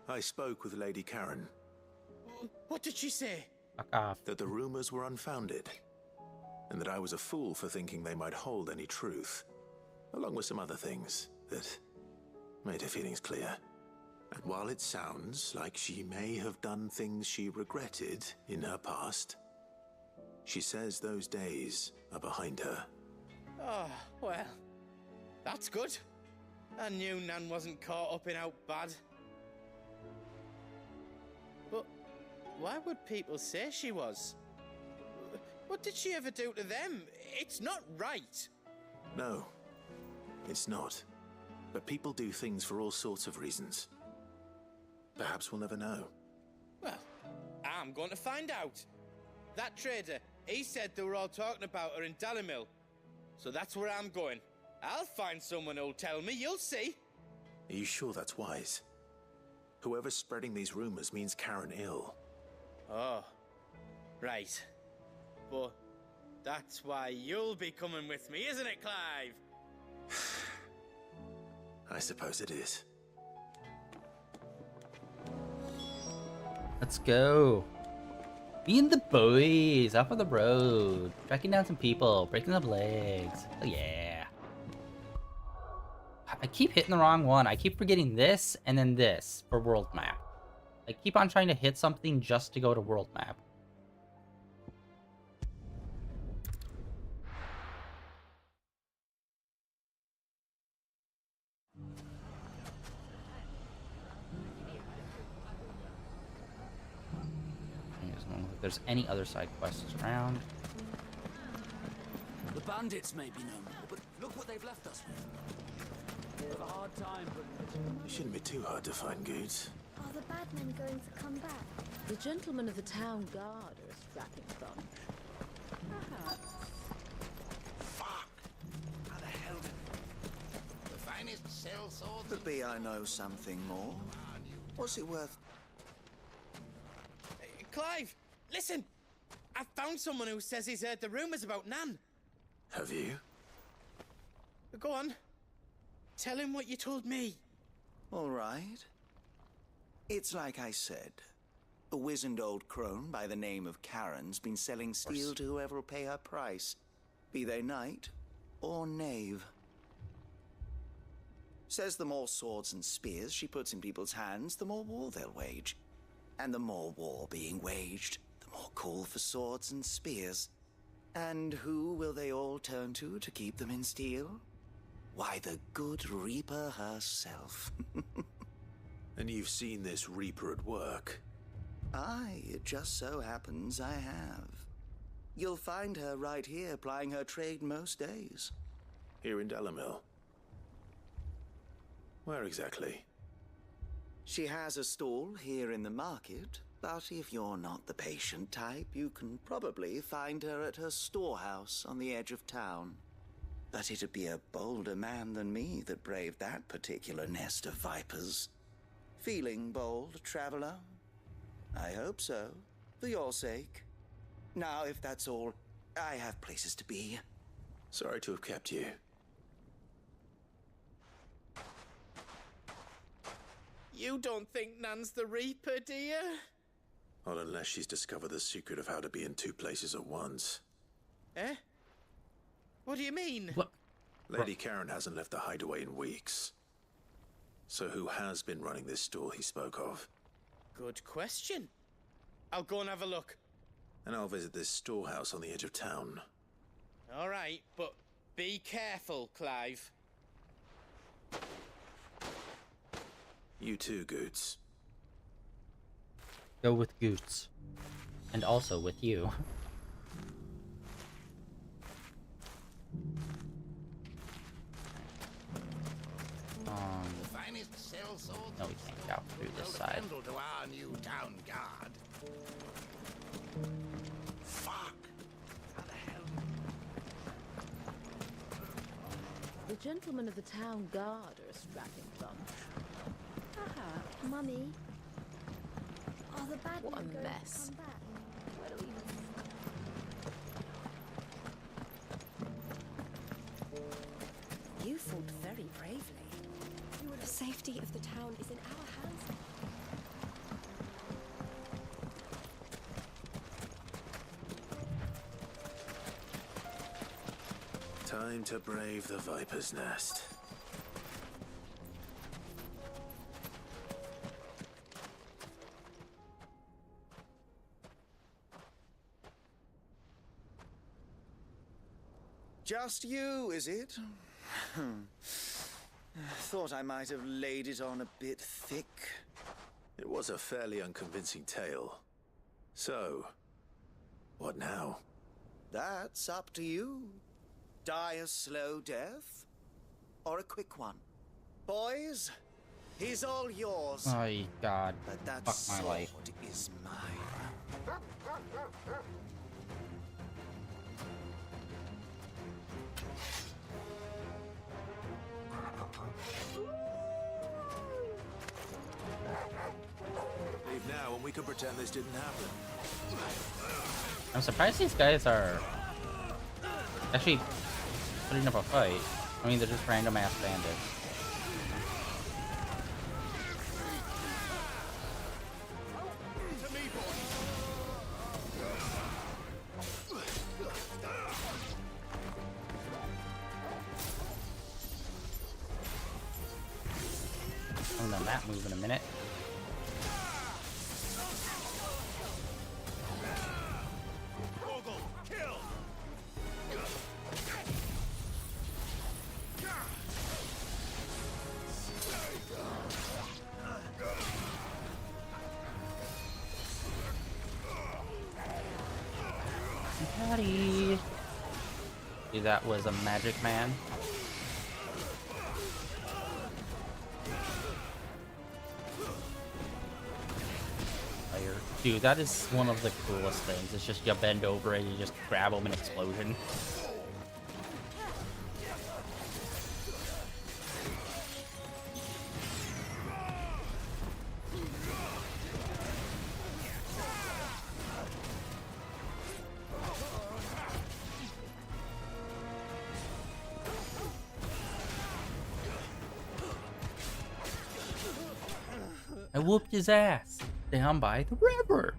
I spoke with Lady Karen. What did she say? Fuck off. That the rumors were unfounded, and that I was a fool for thinking they might hold any truth, along with some other things that made her feelings clear. And while it sounds like she may have done things she regretted in her past, she says those days are behind her. Oh, well, that's good. I knew Nan wasn't caught up in out bad. But why would people say she was? What did she ever do to them? It's not right. No, it's not. But people do things for all sorts of reasons. Perhaps we'll never know. Well, I'm going to find out. That trader, he said they were all talking about her in Dalimil. So that's where I'm going. I'll find someone who'll tell me, you'll see. Are you sure that's wise? Whoever's spreading these rumors means Karen ill. Oh, right. But that's why you'll be coming with me, isn't it, Clive? I suppose it is. Let's go. Me and the boys off on the road, tracking down some people, breaking up legs. Oh yeah. I keep hitting the wrong one. I keep forgetting this and then this for world map. I keep on trying to hit something just to go to world map. If there's any other side quests around. The bandits may be no more, but look what they've left us with. We have a hard time, but It shouldn't be too hard to find goods. Are the bad men going to come back? The gentlemen of the town guard are a strapping bunch. Perhaps. How the hell did... The finest sell swords... Could be I know something more. What's it worth? Clive, listen! I found someone who says he's heard the rumors about Nan. Have you? Go on. Tell him what you told me. All right. It's like I said. A wizened old crone by the name of Karen's been selling steel to whoever will pay her price, be they knight or knave. Says the more swords and spears she puts in people's hands, the more war they'll wage. And the more war being waged, the more call for swords and spears. And who will they all turn to keep them in steel? Why, the good Reaper herself. And you've seen this Reaper at work? Aye, it just so happens I have. You'll find her right here plying her trade most days. Here in Dalimil? Where exactly? She has a stall here in the market, but if you're not the patient type, you can probably find her at her storehouse on the edge of town. But it'd be a bolder man than me that braved that particular nest of vipers. Feeling bold, traveler? I hope so, for your sake. Now, if that's all, I have places to be. Sorry to have kept you. You don't think Nan's the Reaper, do you? Not unless she's discovered the secret of how to be in two places at once. Eh? What do you mean? What? Lady Karen hasn't left the hideaway in weeks. So who has been running this stall he spoke of? Good question. I'll go and have a look. And I'll visit this storehouse on the edge of town. All right, but be careful, Clive. You too, Goots. Go with Goots. And also with you. The finest sellswords. No, we can't get out through this side. To our new town guard. Fuck! How the hell? The gentlemen of the town guard are a strapping bunch. Haha, Mummy. Oh, the bad What a men going to mess. come back. Where do we even start? You fought very bravely. The safety of the town is in our hands. Time to brave the Viper's Nest. Just you, is it? Thought I might have laid it on a bit thick. It was a fairly unconvincing tale. So, what now? That's up to you. Die a slow death, or a quick one. Boys, he's all yours. Oh, God. But that Fuck my life. sword is mine. Leave now and we can pretend this didn't happen. I'm surprised these guys are actually putting up a fight. I mean, they're just random ass bandits. I haven't done that move in a minute. Daddy. See, that was a magic man. Fire. Dude, that is one of the coolest things. It's just you bend over and you just grab them in explosion. I whooped his ass down by the river.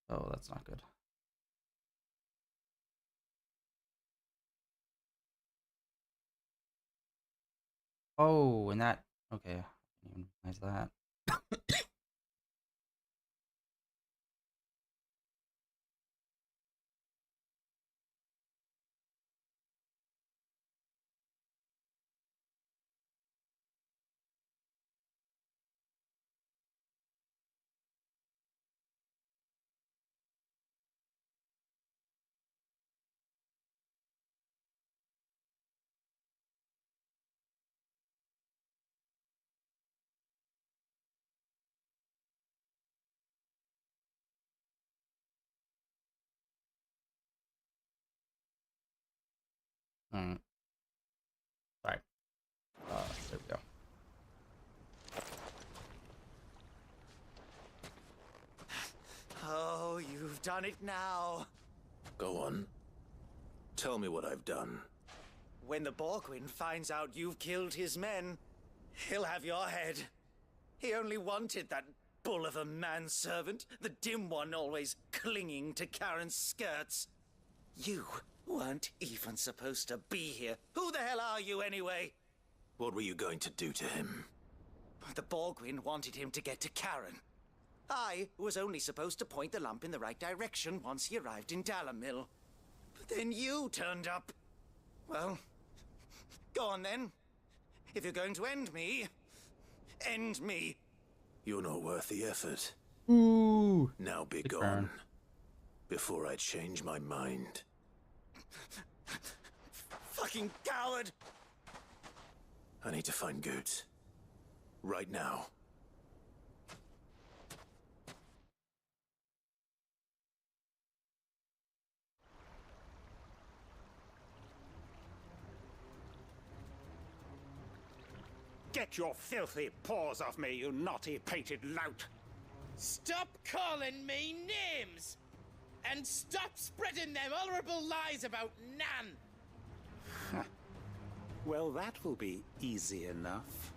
Oh, that's not good. Oh, and that... Okay, I didn't realize that. Alright. Sorry. There we go. Oh, you've done it now. Go on. Tell me what I've done. When the Borgwyn finds out you've killed his men, he'll have your head. He only wanted that bull of a manservant, the dim one always clinging to Karen's skirts. You weren't even supposed to be here. Who the hell are you, anyway? What were you going to do to him? The Borgwyn wanted him to get to Karen. I was only supposed to point the lamp in the right direction once he arrived in Dalamil. But then you turned up. Well, go on then. If you're going to end me, end me. You're not worth the effort. Ooh. Now be gone. Before I change my mind. Fucking coward! I need to find Goots. Right now. Get your filthy paws off me, you naughty-pated lout! Stop calling me names! And stop spreading them horrible lies about Nan! Well, that will be easy enough.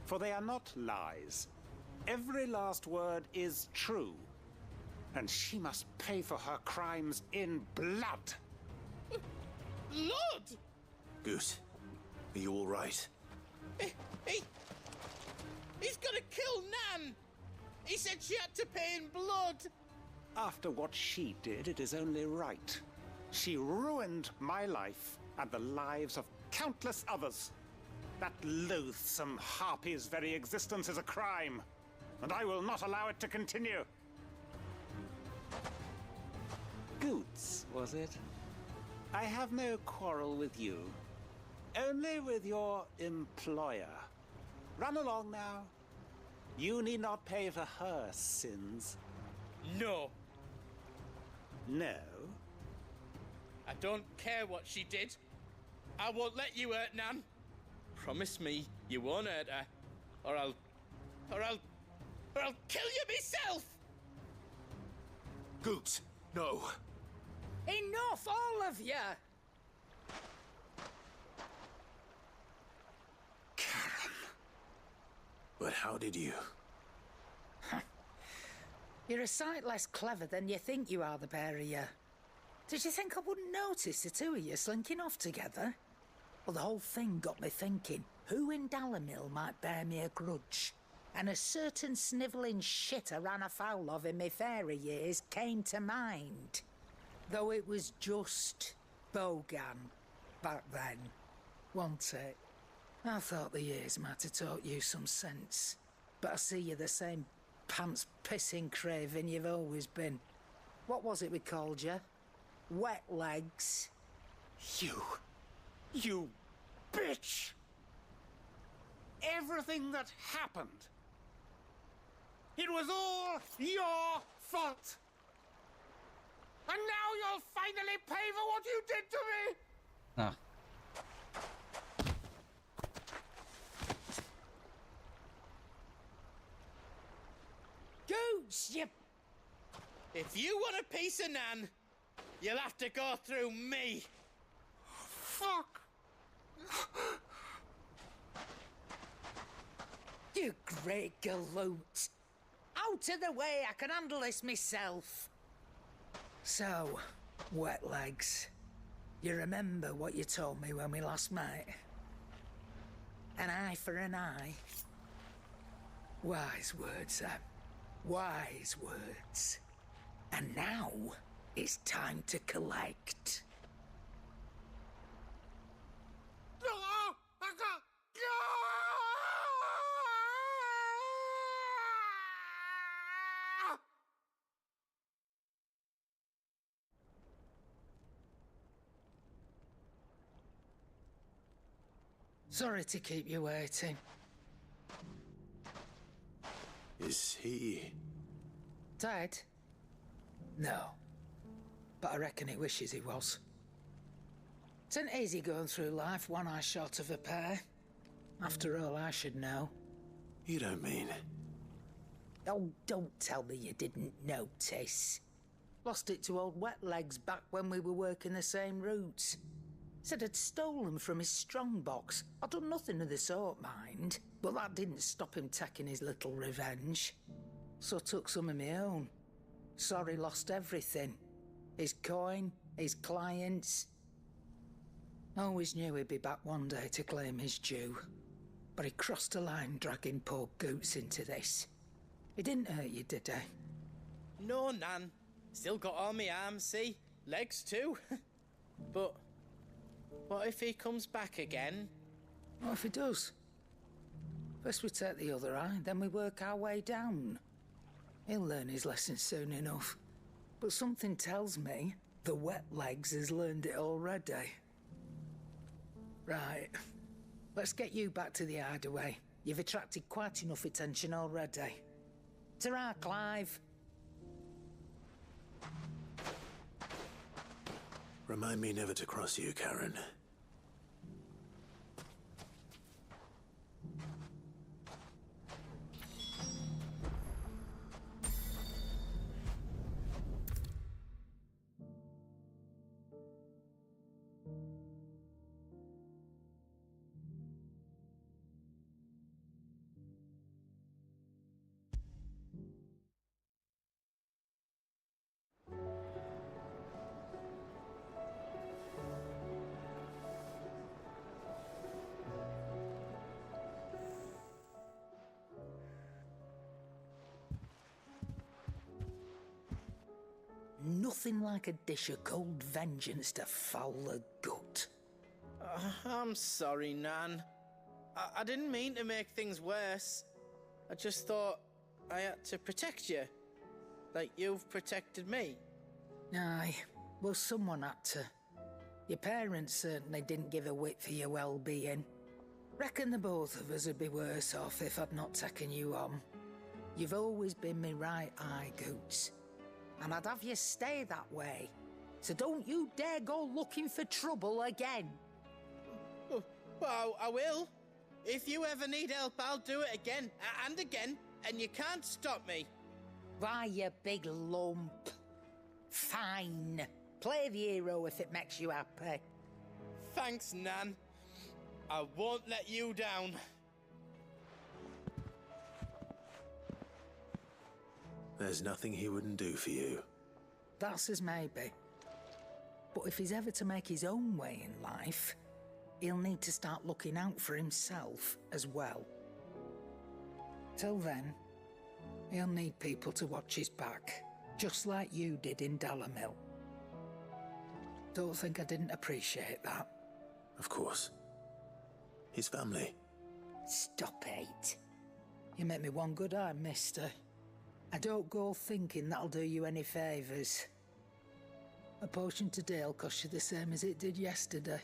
For they are not lies. Every last word is true. And she must pay for her crimes in blood. Blood? Goose, are you all right? He's gonna kill Nan! He said she had to pay in blood! After what she did, it is only right. She ruined my life and the lives of countless others. That loathsome harpy's very existence is a crime, and I will not allow it to continue. Goots, was it? I have no quarrel with you. Only with your employer. Run along now. You need not pay for her sins. No. No? I don't care what she did. I won't let you hurt Nan. Promise me you won't hurt her, or I'll kill you myself! Goots, no. Enough, all of you! But how did you? You're a sight less clever than you think you are, the pair of you. Did you think I wouldn't notice the two of you slinking off together? Well, the whole thing got me thinking, who in Dalamil might bear me a grudge? And a certain snivelling shit I ran afoul of in my fairy years came to mind. Though it was just Bogan back then, wasn't it? I thought the years might have taught you some sense, but I see you're the same pants-pissing craven you've always been. What was it we called you? Wet legs? You bitch! Everything that happened, it was all your fault! And now you'll finally pay for what you did to me! Ah. Goots, you... If you want a piece of Nan, you'll have to go through me. Fuck! You great galoot! Out of the way, I can handle this myself. So, wet legs, you remember what you told me when we last met? An eye for an eye. Wise words, Sam. Wise words. And now, it's time to collect. Sorry to keep you waiting. Is he... Dead? No. But I reckon he wishes he was. It ain't easy going through life one eye short of a pair. After all, I should know. You don't mean... Oh, don't tell me you didn't notice. Lost it to old Wet Legs back when we were working the same routes. Said I'd stolen from his strongbox. I'd done nothing of the sort, mind. But that didn't stop him taking his little revenge. So I took some of my own. Sorry, lost everything. His coin, his clients. Always knew he'd be back one day to claim his due. But he crossed a line dragging poor Goots into this. He didn't hurt you, did he? No, Nan. Still got all my arms, see? Legs too. But what if he comes back again? What if he does? First we take the other eye, then we work our way down. He'll learn his lesson soon enough. But something tells me the wet legs has learned it already. Right. Let's get you back to the hideaway. You've attracted quite enough attention already. Ta-ra, Clive. Remind me never to cross you, Karen. Nothing like a dish of cold vengeance to foul the gut. I'm sorry, Nan. I didn't mean to make things worse. I just thought I had to protect you. Like you've protected me. Aye, well, someone had to. Your parents certainly didn't give a whit for your well-being. Reckon the both of us would be worse off if I'd not taken you on. You've always been me right eye, Goots. And I'd have you stay that way. So don't you dare go looking for trouble again. Well, I will. If you ever need help, I'll do it again and again, and you can't stop me. Why, you big lump. Fine. Play the hero if it makes you happy. Thanks, Nan. I won't let you down. There's nothing he wouldn't do for you. That's as maybe. But if he's ever to make his own way in life, he'll need to start looking out for himself as well. Till then, he'll need people to watch his back, just like you did in Dalamil. Don't think I didn't appreciate that. Of course. His family. Stop it. You make me one good eye, mister. I don't go thinking that'll do you any favours. A potion today'll cost you the same as it did yesterday.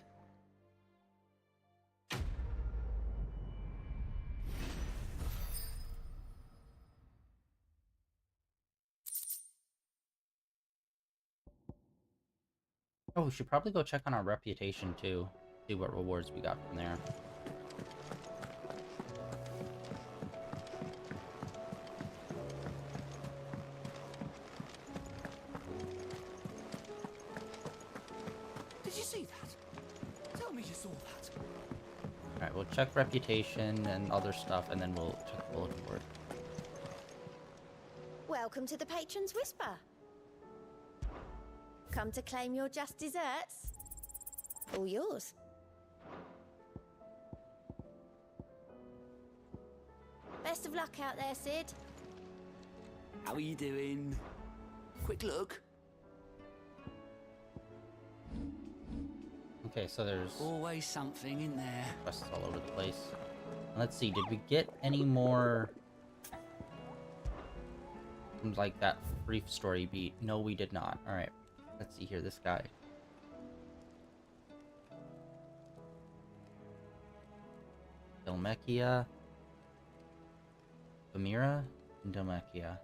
Oh, we should probably go check on our reputation too. See what rewards we got from there. Did you see that? Tell me you saw that. Alright, we'll check reputation and other stuff, and then we'll check bulletin board. Welcome to the Patron's Whisper. Come to claim your just desserts? All yours. Best of luck out there, Sid. How are you doing? Quick look. Okay, so there's always something in there. quests all over the place. Let's see, did we get any more from like that brief story beat? No, we did not. Alright. Let's see here, this guy. Dylmekia. Bamira and Dylmekia.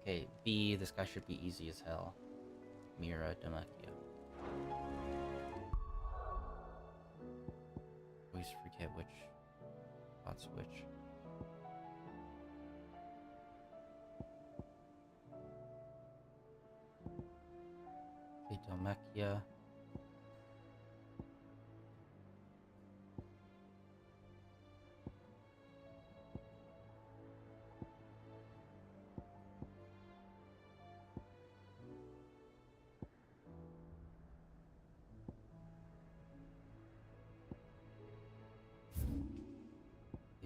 Okay, B, this guy should be easy as hell. Mira, Dylmekia. Always forget which spot's which. Okay, Dhalmekia.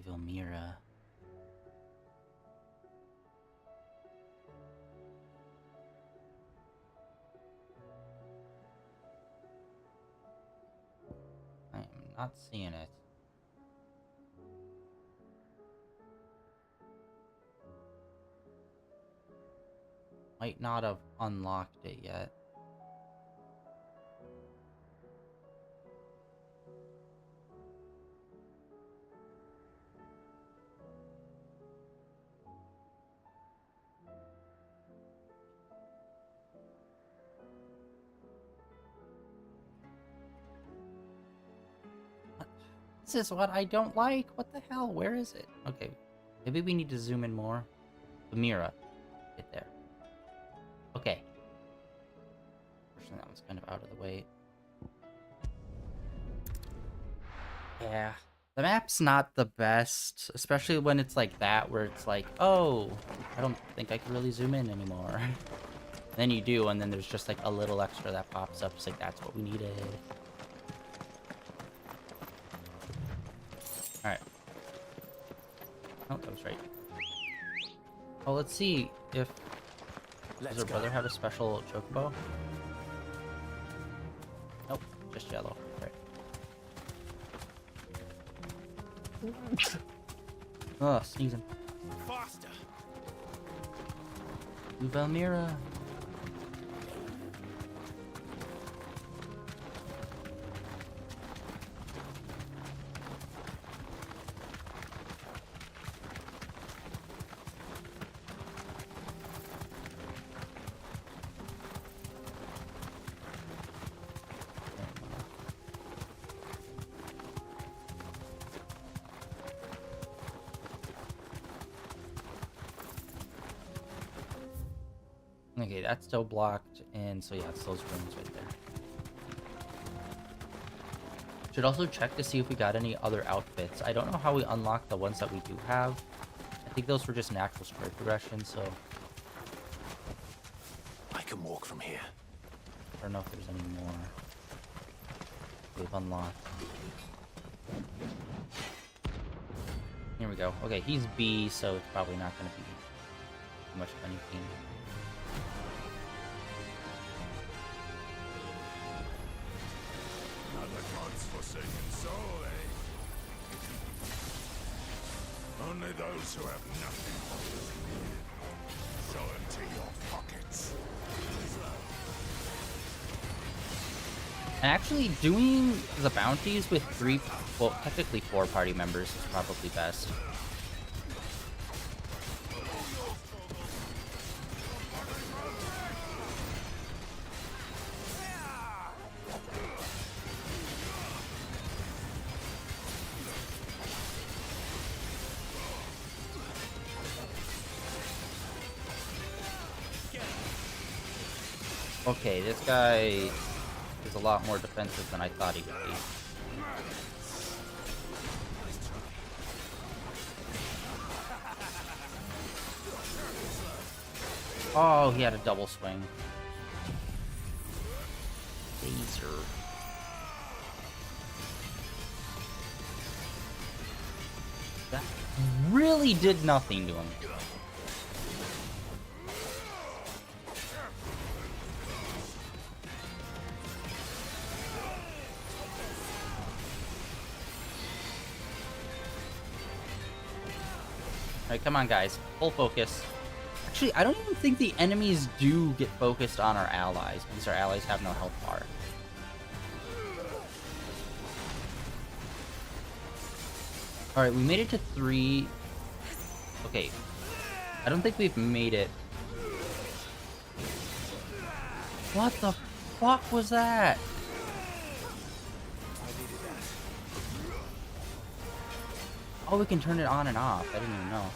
Vilmira. I am not seeing it. Might not have unlocked it yet. This is what I don't like. What the hell? Where is it? Okay. Maybe we need to zoom in more. Vilmira. Get there. Okay. Fortunately, that was kind of out of the way. Yeah. The map's not the best, especially when it's like that, where it's like, oh, I don't think I can really zoom in anymore. Then you do, and then there's just like a little extra that pops up. It's like, that's what we needed. Alright. Oh, that was right. Oh, let's see if... Does her brother have a special chocobo? Nope, just yellow. Right. Oh, sneezing. Faster. Vilmira. Okay, that's still blocked, and so yeah, it's those rooms right there. Should also check to see if we got any other outfits. I don't know how we unlock the ones that we do have. I think those were just natural story progression, so... I can walk from here. I don't know if there's any more we've unlocked. Here we go. Okay, he's B, so it's probably not going to be too much of anything. Another God's forsaken soul, eh? Only those who have nothing shall empty your pockets. And actually, doing the bounties with 3, well, technically 4 party members is probably best. Okay, this guy is a lot more defensive than I thought he would be. Oh, he had a double swing. Laser. That really did nothing to him. Alright, come on, guys. Full focus. Actually, I don't even think the enemies do get focused on our allies, because our allies have no health bar. Alright, we made it to 3. Okay. I don't think we've made it. What the fuck was that? Oh, we can turn it on and off. I didn't even know.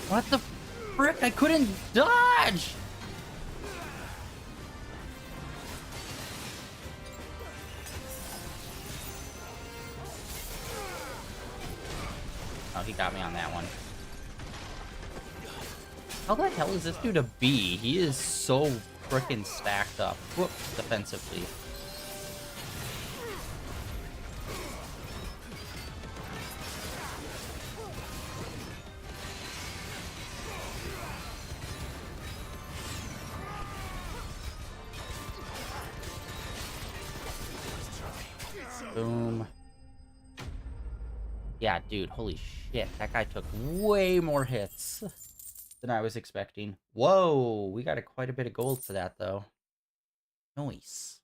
What the frick? I couldn't dodge! Oh, he got me on that one. How the hell is this dude a B? He is so frickin' stacked up. Whoop, defensively. Boom. Yeah, dude, holy shit. That guy took way more hits than I was expecting. Whoa, we got quite a bit of gold for that, though. Nice.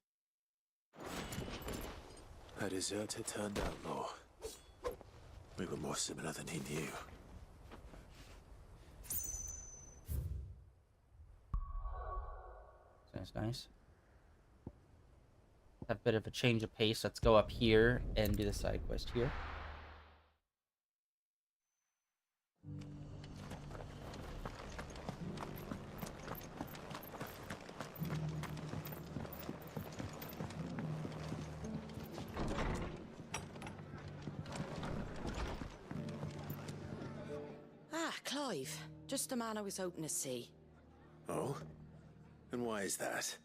A deserter turned outlaw. We were more similar than he knew. That's nice. Have a bit of a change of pace. Let's go up here and do the side quest here. Ah, Clive. Just the man I was hoping to see. Oh? And why is that?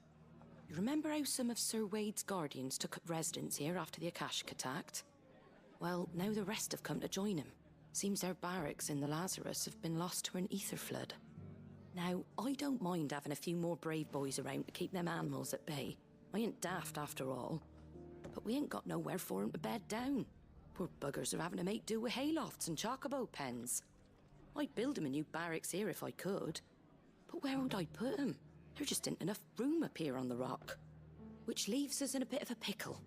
You remember how some of Sir Wade's guardians took up residence here after the Akashic attacked? Well, now the rest have come to join him. Seems their barracks in the Lazarus have been lost to an ether flood. Now, I don't mind having a few more brave boys around to keep them animals at bay. I ain't daft after all. But we ain't got nowhere for 'em to bed down. Poor buggers are having to make do with haylofts and chocobo pens. I'd build 'em a new barracks here if I could. But where would I put 'em? There just ain't enough room up here on the rock. Which leaves us in a bit of a pickle.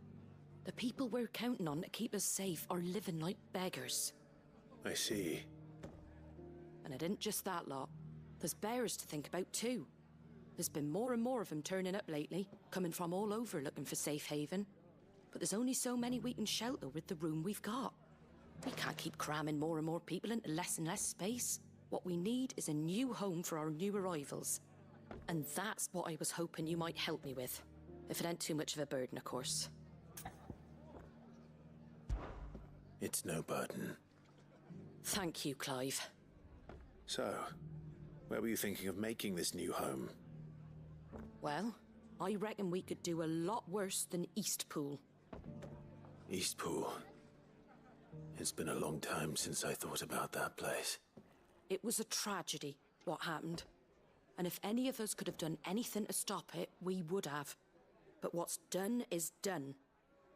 The people we're counting on to keep us safe are living like beggars. I see. And it ain't just that lot. There's bears to think about too. There's been more and more of them turning up lately, coming from all over looking for safe haven. But there's only so many we can shelter with the room we've got. We can't keep cramming more and more people into less and less space. What we need is a new home for our new arrivals. And that's what I was hoping you might help me with. If it ain't too much of a burden, of course. It's no burden. Thank you, Clive. So, where were you thinking of making this new home? Well, I reckon we could do a lot worse than Eastpool. Eastpool. It's been a long time since I thought about that place. It was a tragedy, what happened. And if any of us could have done anything to stop it, we would have. But what's done is done.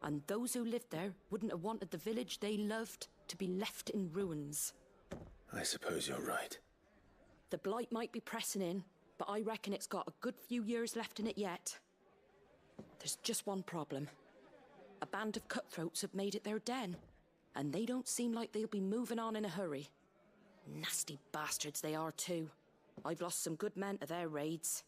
And those who lived there wouldn't have wanted the village they loved to be left in ruins. I suppose you're right. The blight might be pressing in, but I reckon it's got a good few years left in it yet. There's just one problem. A band of cutthroats have made it their den, and they don't seem like they'll be moving on in a hurry. Nasty bastards they are too. I've lost some good men to their raids.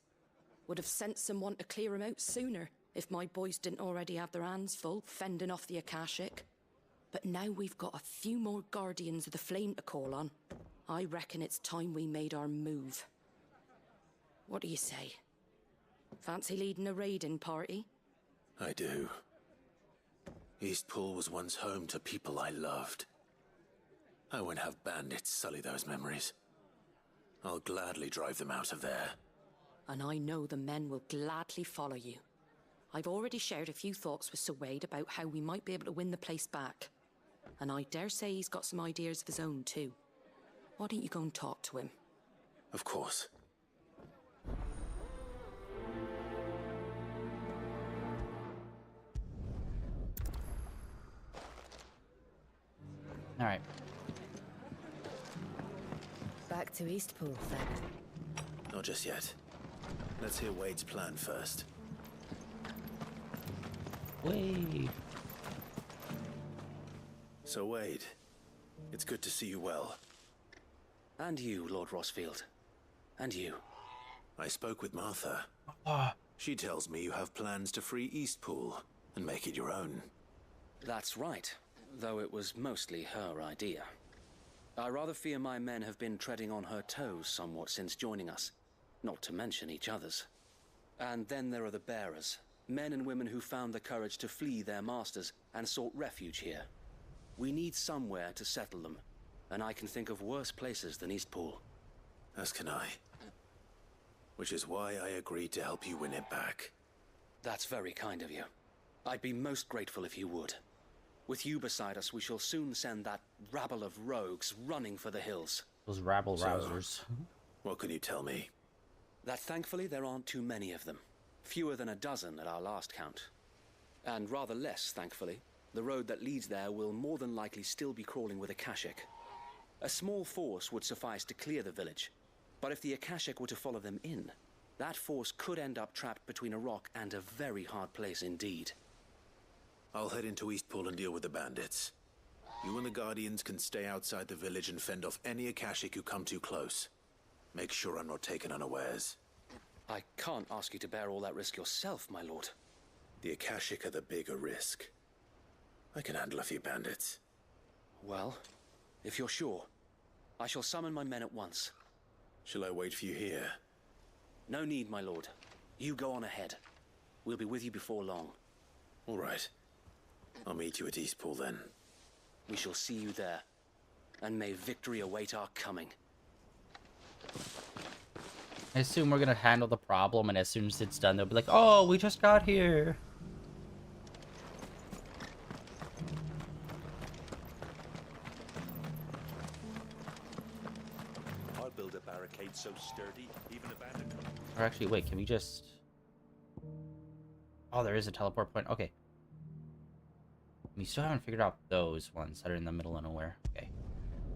Would have sent someone to clear them out sooner if my boys didn't already have their hands full fending off the Akashic. But now we've got a few more guardians of the flame to call on. I reckon it's time we made our move. What do you say? Fancy leading a raiding party? I do. Eastpool was once home to people I loved. I won't have bandits sully those memories. I'll gladly drive them out of there. And I know the men will gladly follow you. I've already shared a few thoughts with Sir Wade about how we might be able to win the place back. And I dare say he's got some ideas of his own too. Why don't you go and talk to him? Of course. All right. Back to Eastpool, then. Not just yet. Let's hear Wade's plan first. Wade. So, Wade, it's good to see you well. And you, Lord Rosfield. And you. I spoke with Martha. She tells me you have plans to free Eastpool and make it your own. That's right, though it was mostly her idea. I rather fear my men have been treading on her toes somewhat since joining us, not to mention each other's. And then there are the bearers, men and women who found the courage to flee their masters and sought refuge here. We need somewhere to settle them, and I can think of worse places than Eastpool. As can I. Which is why I agreed to help you win it back. That's very kind of you. I'd be most grateful if you would. With you beside us, we shall soon send that rabble of rogues running for the hills. Those rabble-rousers. What can you tell me? That thankfully there aren't too many of them. Fewer than a dozen at our last count. And rather less, thankfully, the road that leads there will more than likely still be crawling with Akashic. A small force would suffice to clear the village, but if the Akashic were to follow them in, that force could end up trapped between a rock and a very hard place indeed. I'll head into Eastpool and deal with the bandits. You and the Guardians can stay outside the village and fend off any Akashic who come too close. Make sure I'm not taken unawares. I can't ask you to bear all that risk yourself, my lord. The Akashic are the bigger risk. I can handle a few bandits. Well, if you're sure, I shall summon my men at once. Shall I wait for you here? No need, my lord. You go on ahead. We'll be with you before long. All right. I'll meet you at Eastpool then. We shall see you there. And may victory await our coming. I assume we're gonna handle the problem, and as soon as it's done, they'll be like, "Oh, we just got here." I'll build a barricade so sturdy, even a bandit. Or actually, wait, can we just... Oh, there is a teleport point. Okay. We still haven't figured out those ones that are in the middle of nowhere. Okay.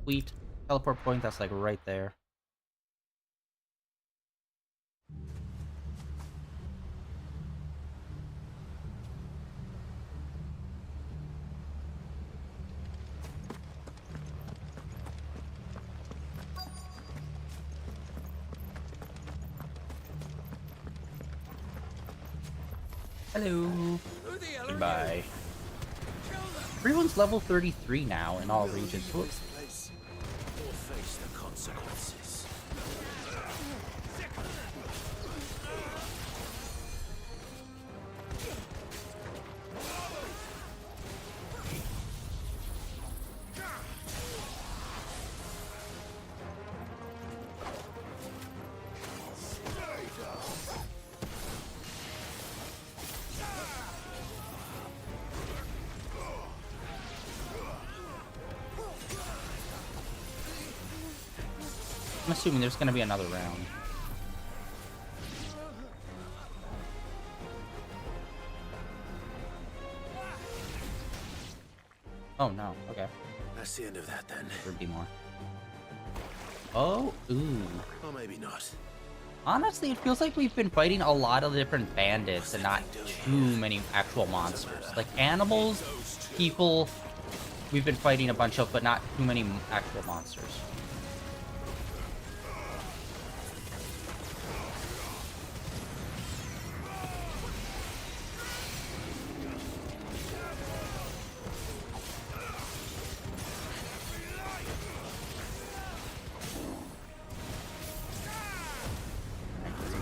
Sweet. Teleport point, that's like right there. Hello. Goodbye. Everyone's level 33 now in all regions. Whoops. Or face the consequences. I'm assuming there's gonna be another round. Oh no, okay. That's the end of that then. There'd be more. Oh, ooh. Or maybe not. Honestly, it feels like we've been fighting a lot of different bandits and not too many actual monsters. Like animals, people, we've been fighting a bunch of, but not too many actual monsters.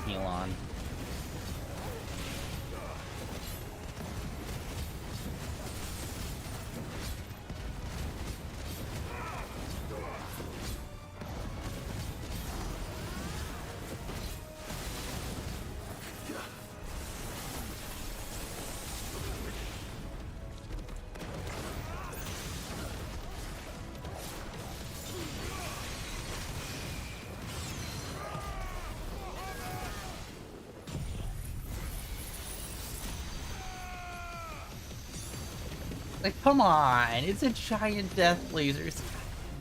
Heal on. Like, come on, it's a giant death laser. It's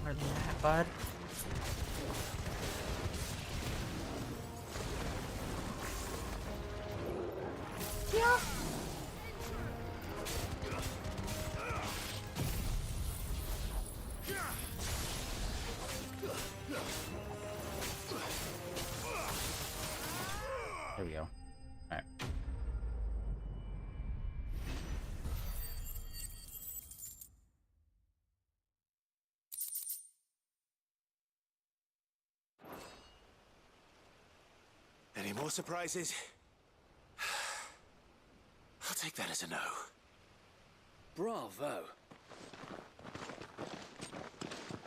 more than that, bud. Yeah. There we go. Alright. Any more surprises? I'll take that as a no. Bravo.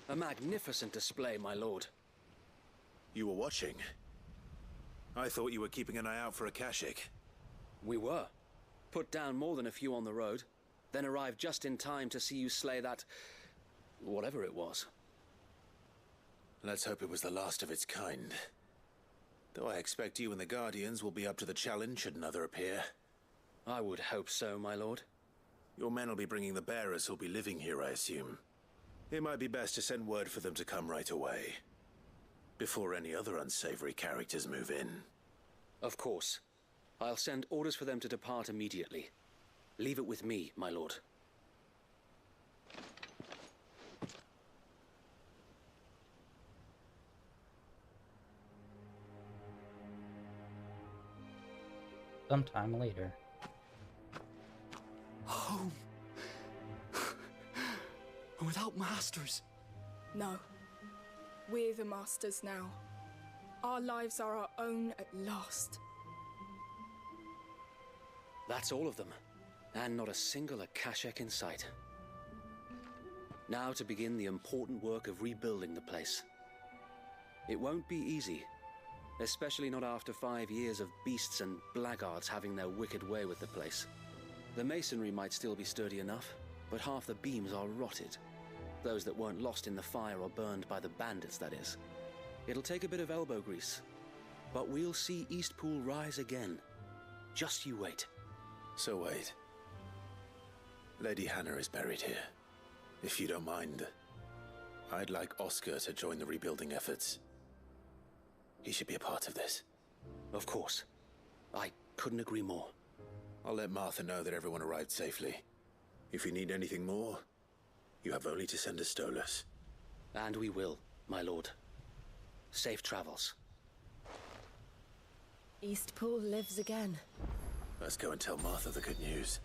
A magnificent display, my lord. You were watching? I thought you were keeping an eye out for a Kashik. We were. Put down more than a few on the road, then arrived just in time to see you slay that... whatever it was. Let's hope it was the last of its kind. Though I expect you and the Guardians will be up to the challenge should another appear. I would hope so, my lord. Your men will be bringing the bearers who'll be living here, I assume. It might be best to send word for them to come right away, before any other unsavory characters move in. Of course. I'll send orders for them to depart immediately. Leave it with me, my lord. Sometime later. Home. And without masters. No. We're the masters now. Our lives are our own at last. That's all of them. And not a single Akashek in sight. Now to begin the important work of rebuilding the place. It won't be easy. Especially not after 5 years of beasts and blackguards having their wicked way with the place. The masonry might still be sturdy enough, but half the beams are rotted. Those that weren't lost in the fire or burned by the bandits, that is. It'll take a bit of elbow grease, but we'll see Eastpool rise again. Just you wait. So wait. Lady Hannah is buried here. If you don't mind, I'd like Oscar to join the rebuilding efforts. He should be a part of this. Of course. I couldn't agree more. I'll let Martha know that everyone arrived safely. If you need anything more, you have only to send a Stolas. And we will, my lord. Safe travels. Eastpool lives again. Let's go and tell Martha the good news.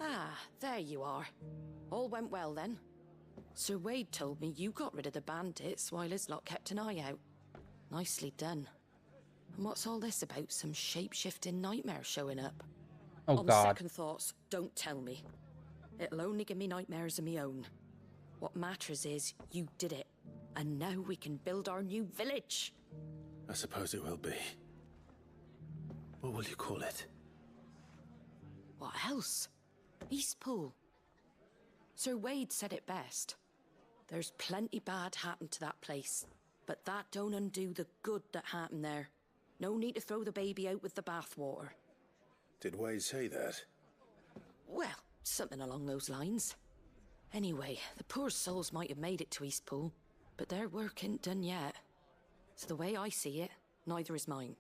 Ah, there you are. All went well then. Sir Wade told me you got rid of the bandits while his lot kept an eye out. Nicely done. And what's all this about some shape-shifting nightmare showing up? Oh, On God. second thoughts, don't tell me. It'll only give me nightmares of me own. What matters is you did it. And now we can build our new village. I suppose it will be. What will you call it? What else? Eastpool. Sir Wade said it best. There's plenty bad happened to that place, but that don't undo the good that happened there. No need to throw the baby out with the bathwater. Did Wade say that? Well, something along those lines. Anyway, the poor souls might have made it to Eastpool, but their work ain't done yet. So the way I see it, neither is mine.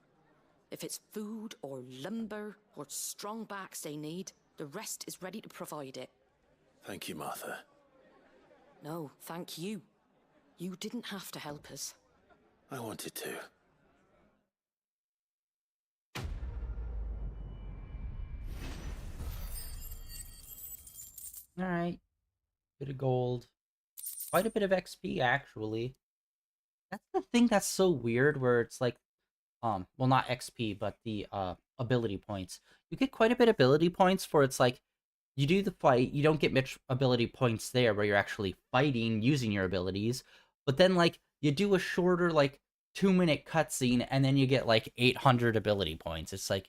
If it's food or lumber or strong backs they need, the rest is ready to provide it. Thank you, Martha. No, thank you. You didn't have to help us. I wanted to. Alright. Bit of gold. Quite a bit of XP, actually. That's the thing that's so weird, where it's like, well, not XP, but the, ability points. You get quite a bit of ability points for it's like, you do the fight, you don't get much ability points there where you're actually fighting using your abilities, but then, like, you do a shorter, like, 2-minute cutscene, and then you get, like, 800 ability points. It's like,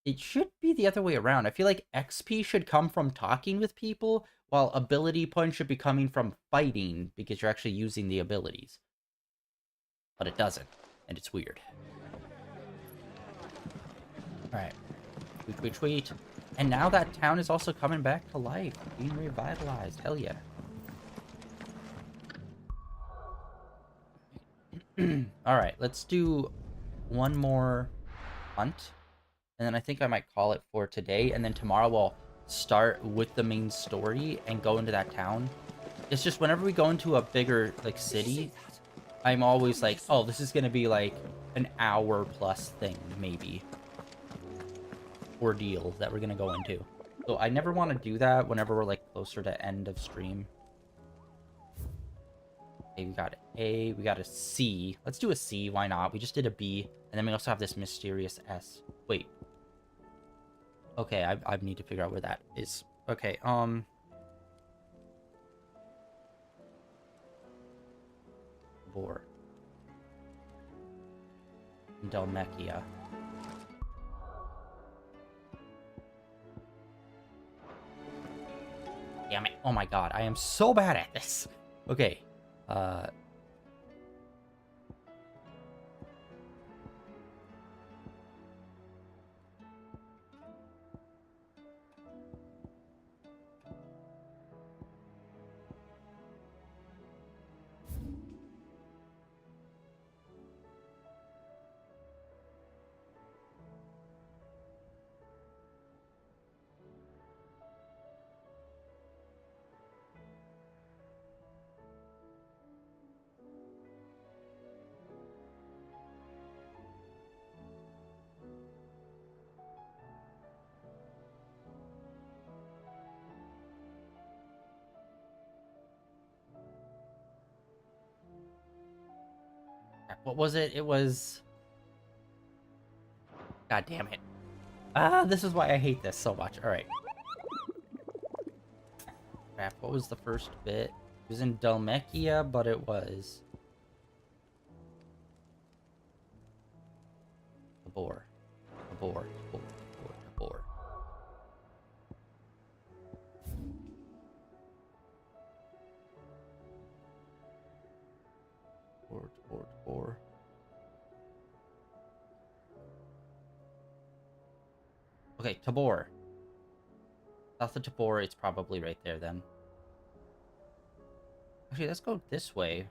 it should be the other way around. I feel like XP should come from talking with people, while ability points should be coming from fighting, because you're actually using the abilities. But it doesn't, and it's weird. Alright. Tweet, tweet, tweet. And now that town is also coming back to life, being revitalized. Hell yeah. Alright, let's do one more hunt. And then I think I might call it for today. And then tomorrow we'll start with the main story and go into that town. It's just whenever we go into a bigger, like, city, I'm always like, oh, this is gonna be, like, an hour plus thing, maybe. Ordeal that we're gonna go into. So I never want to do that whenever we're, like, closer to end of stream. Okay, we got A, we got a C. Let's do a C, why not? We just did a B, and then we also have this mysterious S. Wait. Okay, I need to figure out where that is. Okay, Bor. Dalmekia. Damn it. Oh my god, I am so bad at this. Okay. What was it? It was... God damn it. Ah, this is why I hate this so much. Alright. Crap, what was the first bit? It was in Dalmekia, but it was... Tabor. Tabor. Tabor. Tabor. Tabor. Okay, Tabor. South of Tabor, it's probably right there then. Actually, let's go this way.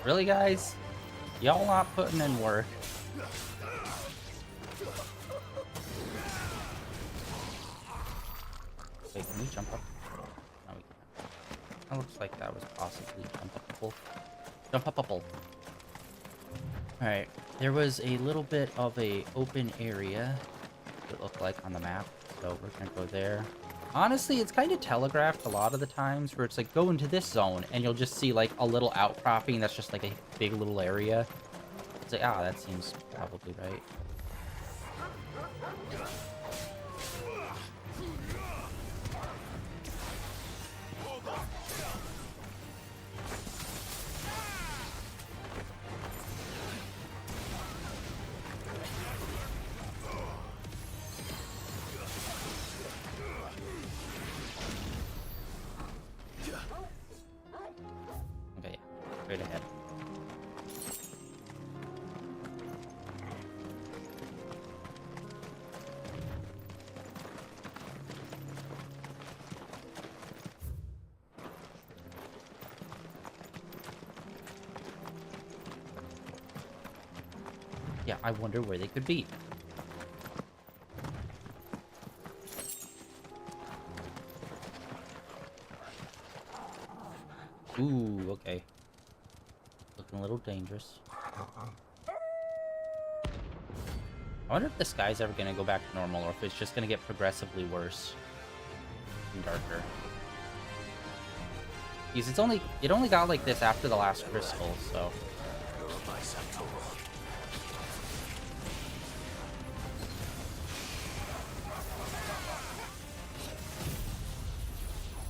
Really, guys? Y'all not putting in work. Wait, can we jump up? No, we can't. That looks like that was possibly jump-upable. Jump-upable. Alright, there was a little bit of a open area, it looked like on the map, so we're gonna go there. Honestly, it's kind of telegraphed a lot of the times where it's like, go into this zone, and you'll just see like a little outcropping that's just like a big little area. It's like, ah, that seems probably right. Straight ahead. Yeah, I wonder where they could be. Ooh, okay. Looking a little dangerous. I wonder if the sky's ever gonna go back to normal, or if it's just gonna get progressively worse and darker. Because it only got like this after the last crystal, so.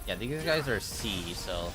Yeah, these guys are C, so.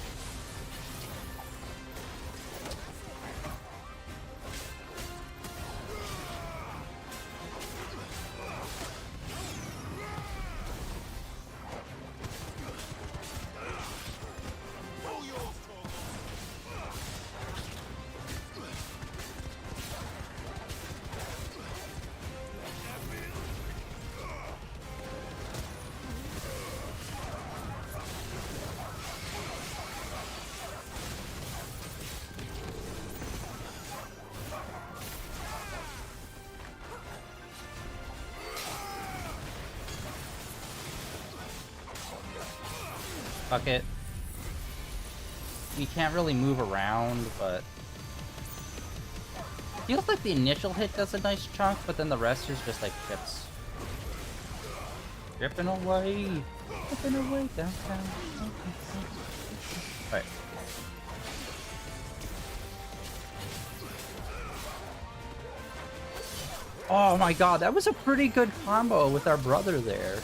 Fuck it. We can't really move around, but feels like the initial hit does a nice chunk, but then the rest is just like chips. Dripping away. Dripping away downtown. Alright. Oh my god, that was a pretty good combo with our brother there.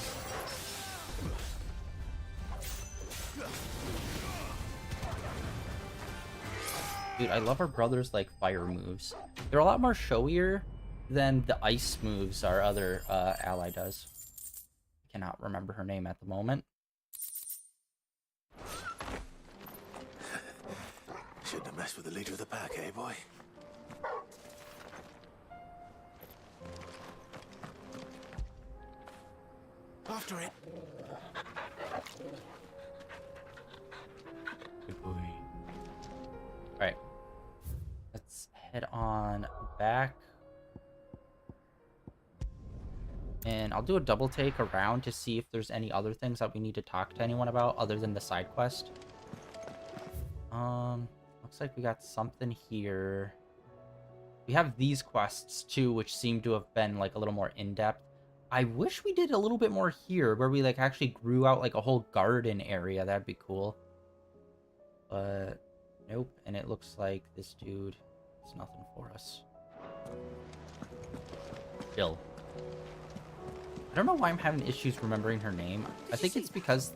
Dude, I love our brother's, like, fire moves. They're a lot more showier than the ice moves our other ally does. I cannot remember her name at the moment. Shouldn't have messed with the leader of the pack, eh, boy? After it. Good boy. Alright. Let's head on back. And I'll do a double take around to see if there's any other things that we need to talk to anyone about other than the side quest. Looks like we got something here. We have these quests too, which seem to have been like a little more in-depth. I wish we did a little bit more here, where we like actually grew out like a whole garden area. That'd be cool. But nope, and it looks like this dude is nothing for us. Jill. I don't know why I'm having issues remembering her name. I think it's because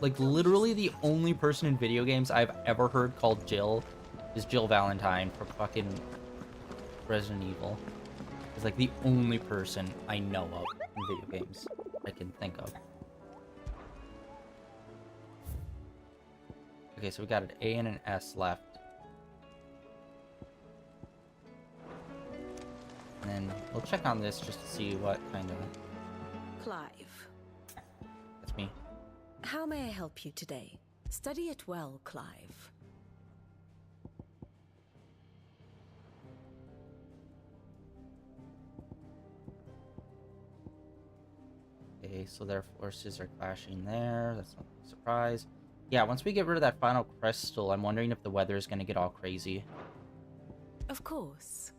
literally the only person in video games I've ever heard called Jill is Jill Valentine from fucking Resident Evil. It's like the only person I know of in video games I can think of. Okay, so we got an A and an S left. And then we'll check on this just to see what kind of... Clive. That's me. How may I help you today? Study it well, Clive. Okay, so their forces are clashing there. That's not a surprise. Yeah, once we get rid of that final crystal, I'm wondering if the weather is going to get all crazy. Of course.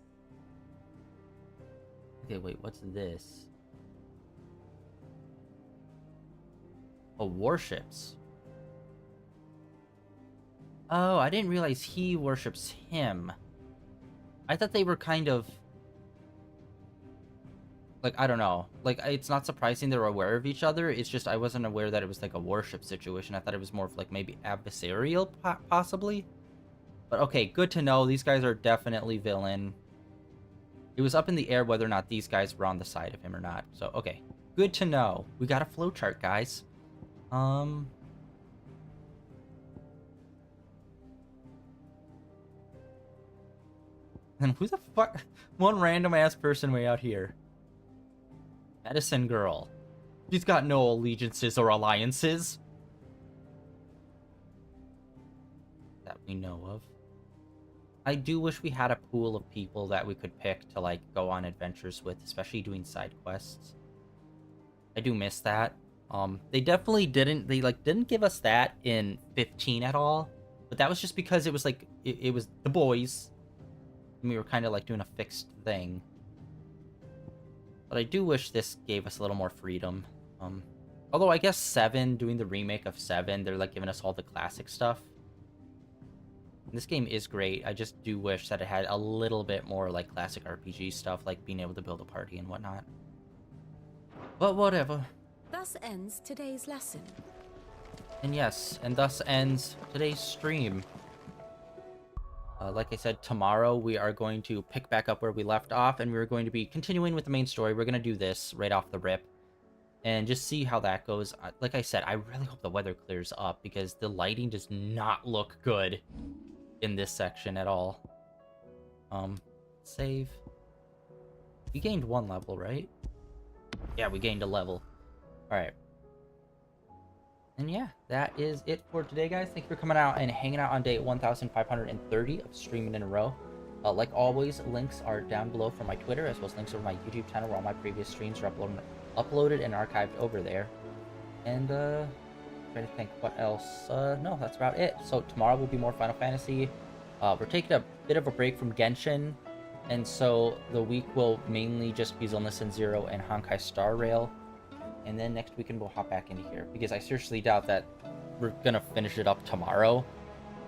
Okay, wait, what's this? Oh, warships. Oh, I didn't realize he worships him. I thought they were kind of... like, I don't know. Like, it's not surprising they're aware of each other. It's just I wasn't aware that it was like a worship situation. I thought it was more of like maybe adversarial, possibly. But okay, good to know. These guys are definitely villain. It was up in the air whether or not these guys were on the side of him or not. So, okay. Good to know. We got a flowchart, guys. And who the fuck? One random ass person way out here. Medicine girl. She's got no allegiances or alliances that we know of. I do wish we had a pool of people that we could pick to like go on adventures with, especially doing side quests. I do miss that. They definitely didn't. They like didn't give us that in 15 at all. But that was just because it was like it was the boys, and we were kind of like doing a fixed thing. But I do wish this gave us a little more freedom. Although I guess 7, doing the remake of 7, they're like giving us all the classic stuff. This game is great. I just do wish that it had a little bit more like classic RPG stuff, like being able to build a party and whatnot. But whatever. Thus ends today's lesson. And yes, and thus ends today's stream. Like I said, tomorrow we are going to pick back up where we left off, and we're going to be continuing with the main story. We're going to do this right off the rip and just see how that goes. Like I said, I really hope the weather clears up because the lighting does not look good in this section at all. Save. We gained 1 level, right? Yeah, we gained a level. Alright. And yeah, that is it for today, guys. Thank you for coming out and hanging out on day 1530 of streaming in a row. Like always, links are down below for my Twitter, as well as links over my YouTube channel where all my previous streams are uploaded and archived over there. And, try to think what else. No, that's about it. So tomorrow will be more Final Fantasy. We're taking a bit of a break from Genshin, and so the week will mainly just be Zonlisten Zero and Honkai Star Rail. And then next weekend we'll hop back into here, because I seriously doubt that we're gonna finish it up tomorrow.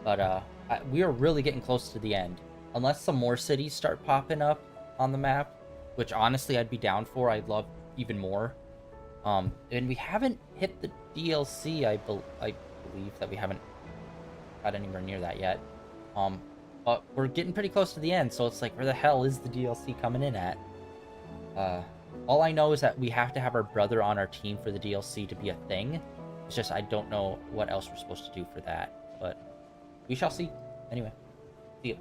But we are really getting close to the end. Unless some more cities start popping up on the map, which honestly I'd be down for. I'd love even more. And we haven't hit the DLC. I believe that we haven't got anywhere near that yet. But we're getting pretty close to the end, so it's like, where the hell is the DLC coming in at? All I know is that we have to have our brother on our team for the DLC to be a thing. It's just I don't know what else we're supposed to do for that, but we shall see. Anyway, see you.